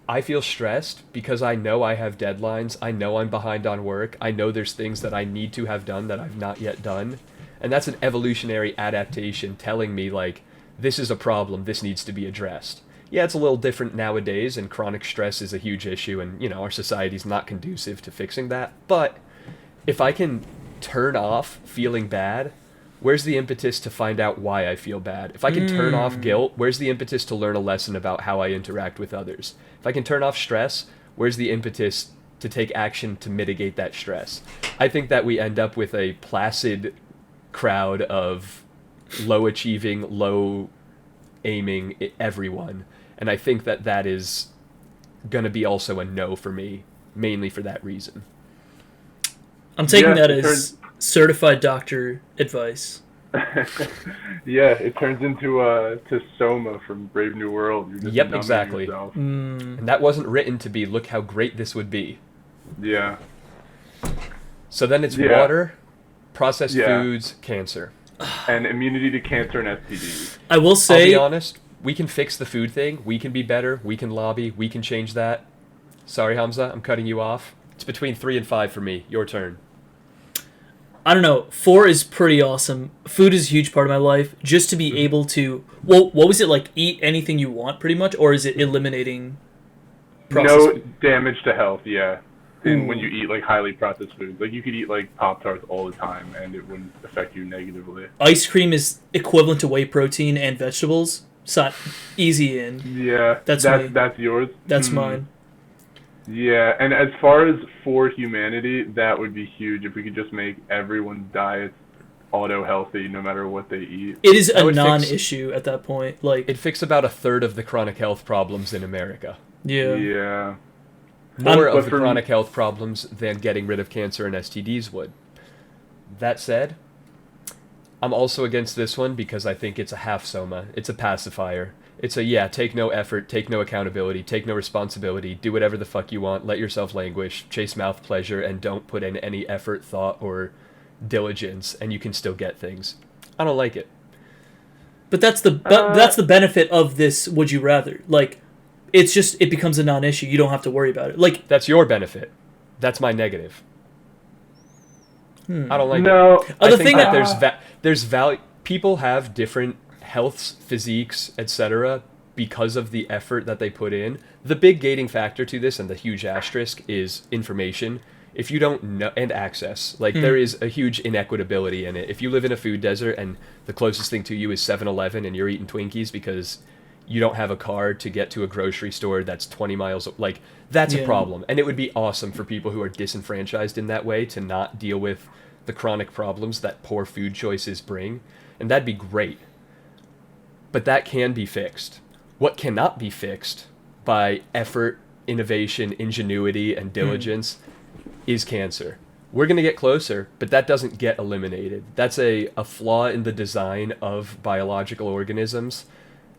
[SPEAKER 1] I feel stressed because I know I have deadlines, I know I'm behind on work, I know there's things that I need to have done that I've not yet done, and that's an evolutionary adaptation telling me, this is a problem, this needs to be addressed. Yeah, it's a little different nowadays, and chronic stress is a huge issue, and, our society's not conducive to fixing that, but if I can turn off feeling bad, where's the impetus to find out why I feel bad? If I can turn off guilt, where's the impetus to learn a lesson about how I interact with others? If I can turn off stress, where's the impetus to take action to mitigate that stress? I think that we end up with a placid crowd of, low achieving, low aiming everyone. And I think that is going to be also a no for me, mainly for that reason.
[SPEAKER 3] I'm taking that
[SPEAKER 2] it
[SPEAKER 3] as certified doctor advice.
[SPEAKER 2] Yeah, it turns into to Soma from Brave New World. You're just
[SPEAKER 1] Yep,
[SPEAKER 2] numbing
[SPEAKER 1] exactly.
[SPEAKER 2] yourself.
[SPEAKER 1] And that wasn't written to be, look how great this would be.
[SPEAKER 2] Yeah.
[SPEAKER 1] So then it's
[SPEAKER 2] Yeah.
[SPEAKER 1] water, processed
[SPEAKER 2] Yeah.
[SPEAKER 1] foods, cancer.
[SPEAKER 2] And immunity to cancer and STDs.
[SPEAKER 3] I will
[SPEAKER 1] I'll
[SPEAKER 3] say,
[SPEAKER 1] be honest, we can fix the food thing. We can be better. We can lobby. We can change that. Sorry, Hamza, I'm cutting you off. It's between 3 and 5 for me. Your turn.
[SPEAKER 3] I don't know, 4 is pretty awesome. Food is a huge part of my life. Just to be able to, well, what was it like? Eat anything you want, pretty much, or is it eliminating processed
[SPEAKER 2] No
[SPEAKER 3] food?
[SPEAKER 2] damage to health, yeah. And
[SPEAKER 3] Ooh.
[SPEAKER 2] when you eat like highly processed foods, like you could eat like Pop-Tarts all the time and it wouldn't affect you negatively.
[SPEAKER 3] Ice cream is equivalent to whey protein and vegetables. So easy in.
[SPEAKER 2] Yeah,
[SPEAKER 3] That's me.
[SPEAKER 2] that's yours.
[SPEAKER 3] That's
[SPEAKER 2] Hmm.
[SPEAKER 3] mine.
[SPEAKER 2] Yeah, and as far as for humanity, that would be huge if we could just make everyone's diets auto healthy no matter what they eat.
[SPEAKER 3] It is
[SPEAKER 1] That
[SPEAKER 3] a
[SPEAKER 1] would fix-
[SPEAKER 3] non-issue at that point. Like,
[SPEAKER 1] It'd fix about a third of the chronic health problems in America.
[SPEAKER 3] yeah.
[SPEAKER 2] Yeah.
[SPEAKER 1] More
[SPEAKER 2] But
[SPEAKER 1] of the
[SPEAKER 2] for me-
[SPEAKER 1] chronic health problems than getting rid of cancer and STDs would. That said, I'm also against this one because I think it's a half soma. It's a pacifier. It's a, take no effort, take no accountability, take no responsibility, do whatever the fuck you want, let yourself languish, chase mouth pleasure, and don't put in any effort, thought, or diligence, and you can still get things. I don't like it.
[SPEAKER 3] But that's the benefit of this would you rather. Like, it's just, it becomes a non-issue. You don't have to worry about it. Like,
[SPEAKER 1] That's your benefit. That's my negative. I don't like it.
[SPEAKER 2] No.
[SPEAKER 1] I
[SPEAKER 3] the
[SPEAKER 1] think
[SPEAKER 3] thing
[SPEAKER 1] that
[SPEAKER 3] that-
[SPEAKER 1] there's value. People have different healths, physiques, etc. because of the effort that they put in. The big gating factor to this, and the huge asterisk, is information. If you don't know, and access, like there is a huge inequitability in it. If you live in a food desert and the closest thing to you is 7-Eleven and you're eating Twinkies because you don't have a car to get to a grocery store that's 20 miles, like that's a
[SPEAKER 3] Yeah.
[SPEAKER 1] problem. And it would be awesome for people who are disenfranchised in that way to not deal with the chronic problems that poor food choices bring. And that'd be great. But that can be fixed. What cannot be fixed by effort, innovation, ingenuity, and diligence is cancer. We're going to get closer, but that doesn't get eliminated. That's a flaw in the design of biological organisms,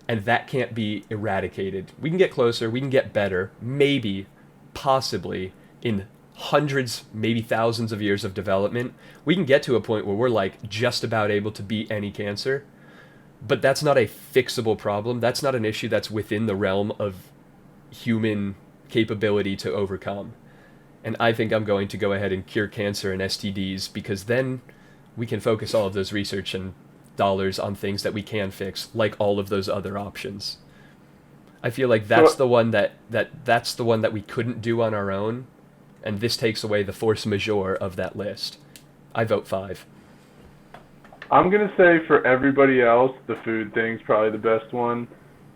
[SPEAKER 1] and that can't be eradicated. We can get closer, we can get better, maybe, possibly, in hundreds, maybe thousands of years of development, we can get to a point where we're like just about able to beat any cancer. But that's not a fixable problem. That's not an issue that's within the realm of human capability to overcome. And I think I'm going to go ahead and cure cancer and STDs because then we can focus all of those research and dollars on things that we can fix, like all of those other options. I feel like that's the one that's the one that we couldn't do on our own, and this takes away the force majeure of that list. I vote 5.
[SPEAKER 2] I'm going to say for everybody else, the food thing's probably the best one.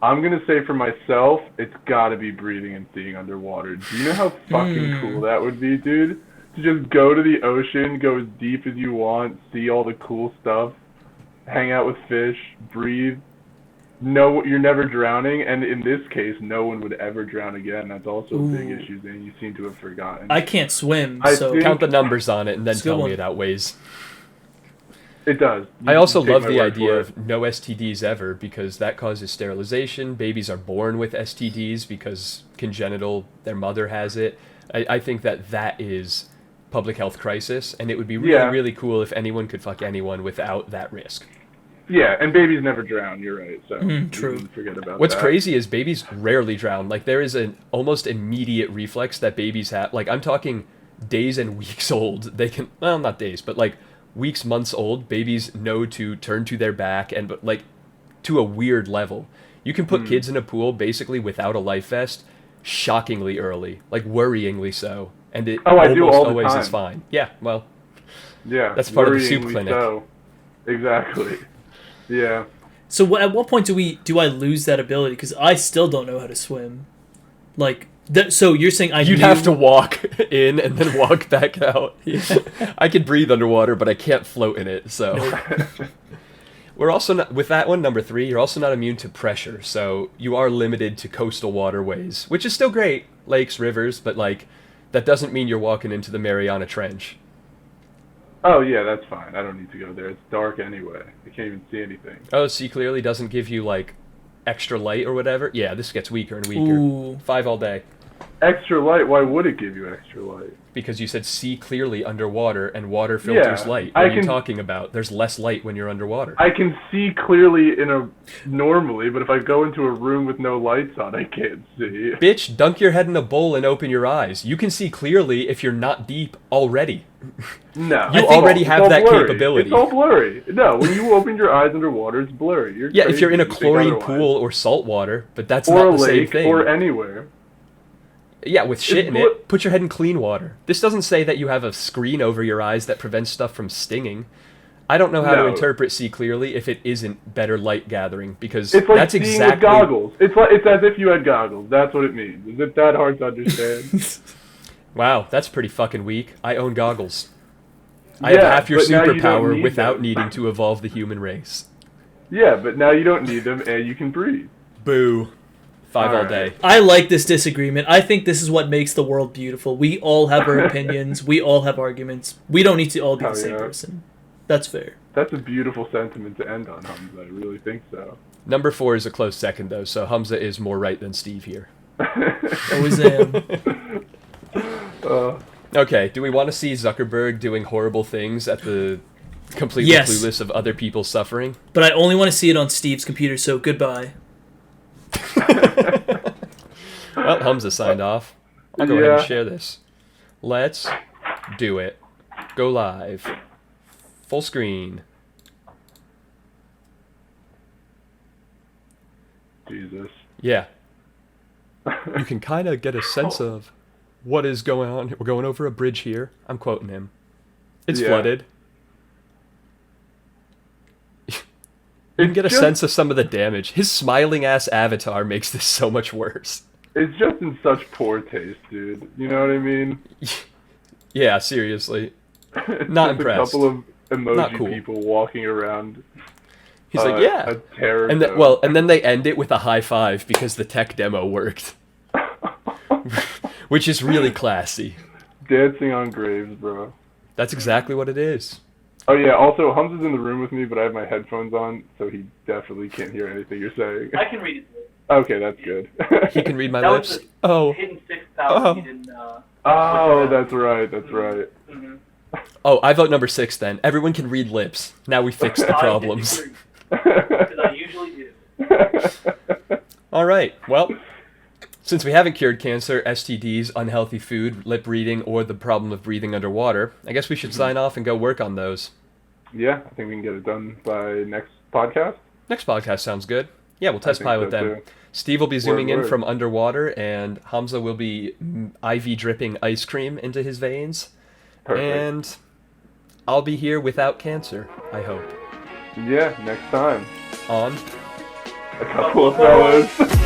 [SPEAKER 2] I'm going to say for myself, it's got to be breathing and seeing underwater. Do you know how fucking cool that would be, dude? To just go to the ocean, go as deep as you want, see all the cool stuff, hang out with fish, breathe. No, you're never drowning, and in this case, no one would ever drown again. That's also a big issue, Zane. You seem to have forgotten.
[SPEAKER 3] I can't swim,
[SPEAKER 2] I
[SPEAKER 3] so...
[SPEAKER 2] think-
[SPEAKER 1] Count the numbers on it and then
[SPEAKER 3] It's a good
[SPEAKER 1] tell me
[SPEAKER 3] one.
[SPEAKER 1] it outweighs.
[SPEAKER 2] It does.
[SPEAKER 1] I also
[SPEAKER 2] Take
[SPEAKER 1] love
[SPEAKER 2] my
[SPEAKER 1] the
[SPEAKER 2] word
[SPEAKER 1] idea
[SPEAKER 2] for
[SPEAKER 1] of no STDs ever because that causes sterilization. Babies are born with STDs because congenital, their mother has it. I think that is public health crisis, and it would be really,
[SPEAKER 2] Yeah.
[SPEAKER 1] really cool if anyone could fuck anyone without that risk.
[SPEAKER 2] Yeah, and babies never drown. You're right. So
[SPEAKER 3] true.
[SPEAKER 2] you can forget about
[SPEAKER 1] What's
[SPEAKER 2] that.
[SPEAKER 1] crazy is babies rarely drown. Like, there is an almost immediate reflex that babies have. Like, I'm talking days and weeks old. They can, well, not days, but like weeks, months old, babies know to turn to their back and, but like, to a weird level. You can put kids in a pool basically without a life vest shockingly early, like worryingly so. And it
[SPEAKER 2] Oh, I do
[SPEAKER 1] almost
[SPEAKER 2] all the
[SPEAKER 1] always
[SPEAKER 2] time.
[SPEAKER 1] is fine. Yeah, well,
[SPEAKER 2] Yeah,
[SPEAKER 1] That's part of the soup
[SPEAKER 2] worryingly
[SPEAKER 1] clinic.
[SPEAKER 2] So. Exactly. Yeah.
[SPEAKER 3] So at what point do I lose that ability? Because I still don't know how to swim. Like, so you're saying
[SPEAKER 1] you'd have to walk in and then walk back out.
[SPEAKER 3] Yeah.
[SPEAKER 1] I can breathe underwater, but I can't float in it, so... We're also not, with that one, number 3, you're also not immune to pressure, so you are limited to coastal waterways, which is still great, lakes, rivers, but like, that doesn't mean you're walking into the Mariana Trench.
[SPEAKER 2] Oh yeah, that's fine. I don't need to go there. It's dark anyway. I can't even see anything.
[SPEAKER 1] Oh, see clearly doesn't give you like extra light or whatever? Yeah, this gets weaker and weaker.
[SPEAKER 3] Ooh.
[SPEAKER 1] 5 all day.
[SPEAKER 2] Extra light? Why would it give you extra light?
[SPEAKER 1] Because you said see clearly underwater and water filters
[SPEAKER 2] Yeah,
[SPEAKER 1] light.
[SPEAKER 2] I
[SPEAKER 1] What are you
[SPEAKER 2] can-
[SPEAKER 1] talking about? There's less light when you're underwater.
[SPEAKER 2] I can see clearly normally, but if I go into a room with no lights on, I can't see.
[SPEAKER 1] Bitch, dunk your head in a bowl and open your eyes. You can see clearly if you're not deep already.
[SPEAKER 2] No.
[SPEAKER 1] You
[SPEAKER 2] It's
[SPEAKER 1] already
[SPEAKER 2] it's
[SPEAKER 1] have
[SPEAKER 2] all
[SPEAKER 1] that
[SPEAKER 2] blurry.
[SPEAKER 1] capability.
[SPEAKER 2] It's all blurry. No, when you open your eyes underwater, it's blurry. You're
[SPEAKER 1] Yeah, if you're in a
[SPEAKER 2] crazy if you think
[SPEAKER 1] chlorine
[SPEAKER 2] otherwise.
[SPEAKER 1] pool or salt water, but that's
[SPEAKER 2] or
[SPEAKER 1] not
[SPEAKER 2] a
[SPEAKER 1] the same
[SPEAKER 2] lake
[SPEAKER 1] thing.
[SPEAKER 2] or anywhere.
[SPEAKER 1] Yeah, with shit in
[SPEAKER 2] It's
[SPEAKER 1] it, put your head in clean water. This doesn't say that you have a screen over your eyes that prevents stuff from stinging. I don't know how to
[SPEAKER 2] No.
[SPEAKER 1] interpret see clearly if it isn't better light gathering, because
[SPEAKER 2] It's like
[SPEAKER 1] that's
[SPEAKER 2] seeing
[SPEAKER 1] exactly...
[SPEAKER 2] with goggles. It's as if you had goggles. That's what it means. Is it that hard to understand?
[SPEAKER 1] Wow, that's pretty fucking weak. I own goggles. I have
[SPEAKER 2] Yeah,
[SPEAKER 1] half your
[SPEAKER 2] but now you don't
[SPEAKER 1] superpower
[SPEAKER 2] need
[SPEAKER 1] without
[SPEAKER 2] them.
[SPEAKER 1] needing to evolve the human race.
[SPEAKER 2] Yeah, but now you don't need them and you can breathe.
[SPEAKER 1] Boo. 5 all
[SPEAKER 2] Alright.
[SPEAKER 1] day.
[SPEAKER 3] I like this disagreement. I think this is what makes the world beautiful. We all have our opinions. We all have arguments. We don't need to all be the
[SPEAKER 2] Oh,
[SPEAKER 3] same
[SPEAKER 2] yeah.
[SPEAKER 3] person. That's fair.
[SPEAKER 2] That's a beautiful sentiment to end on, Hamza. I really think so.
[SPEAKER 1] Number 4 is a close second, though, so Hamza is more right than Steve here.
[SPEAKER 3] Always am.
[SPEAKER 1] Okay, do we want to see Zuckerberg doing horrible things at the completely
[SPEAKER 3] Yes.
[SPEAKER 1] clueless of other people's suffering?
[SPEAKER 3] But I only want to see it on Steve's computer, so goodbye.
[SPEAKER 1] Well, Hamza signed off. I'll go ahead and
[SPEAKER 2] Yeah.
[SPEAKER 1] share this. Let's do it. Go live. Full screen.
[SPEAKER 2] Jesus.
[SPEAKER 1] Yeah. You can kind of get a sense of what is going on. We're going over a bridge here. I'm quoting him. It's
[SPEAKER 2] Yeah.
[SPEAKER 1] flooded. You can get a
[SPEAKER 2] just-
[SPEAKER 1] sense of some of the damage. His smiling ass avatar makes this so much worse.
[SPEAKER 2] It's just in such poor taste, dude. You know what I mean?
[SPEAKER 1] Yeah, seriously.
[SPEAKER 2] It's
[SPEAKER 1] Not
[SPEAKER 2] just
[SPEAKER 1] impressed.
[SPEAKER 2] A couple of emoji
[SPEAKER 1] Not cool.
[SPEAKER 2] people walking around.
[SPEAKER 1] He's like, yeah.
[SPEAKER 2] A terror
[SPEAKER 1] And then,
[SPEAKER 2] zone.
[SPEAKER 1] well, and then they end it with a high five because the tech demo worked, which is really classy.
[SPEAKER 2] Dancing on graves, bro.
[SPEAKER 1] That's exactly what it is.
[SPEAKER 2] Oh yeah. Also, Hamza's in the room with me, but I have my headphones on, so he definitely can't hear anything you're saying.
[SPEAKER 4] I can read it.
[SPEAKER 2] Okay, that's good.
[SPEAKER 1] He can read my
[SPEAKER 4] That
[SPEAKER 1] lips.
[SPEAKER 4] was the
[SPEAKER 1] Oh,
[SPEAKER 4] hidden 6,000
[SPEAKER 1] Oh.
[SPEAKER 4] you didn't.
[SPEAKER 2] Oh, that's right. That's right.
[SPEAKER 4] Mhm.
[SPEAKER 1] oh, I vote number 6 then. Everyone can read lips. Now we fixed the problems.
[SPEAKER 4] Because I usually do.
[SPEAKER 1] All right. Well, since we haven't cured cancer, STDs, unhealthy food, lip reading, or the problem of breathing underwater, I guess we should sign off and go work on those.
[SPEAKER 2] Yeah, I think we can get it done by next podcast.
[SPEAKER 1] Next podcast sounds good. Yeah, we'll
[SPEAKER 2] I
[SPEAKER 1] test
[SPEAKER 2] think
[SPEAKER 1] pilot
[SPEAKER 2] so,
[SPEAKER 1] them.
[SPEAKER 2] too.
[SPEAKER 1] Steve will be zooming in
[SPEAKER 2] word.
[SPEAKER 1] from underwater, and Hamza will be IV dripping ice cream into his veins.
[SPEAKER 2] Perfect.
[SPEAKER 1] And I'll be here without cancer, I hope.
[SPEAKER 2] Yeah, next time.
[SPEAKER 1] On
[SPEAKER 2] A couple of fellows.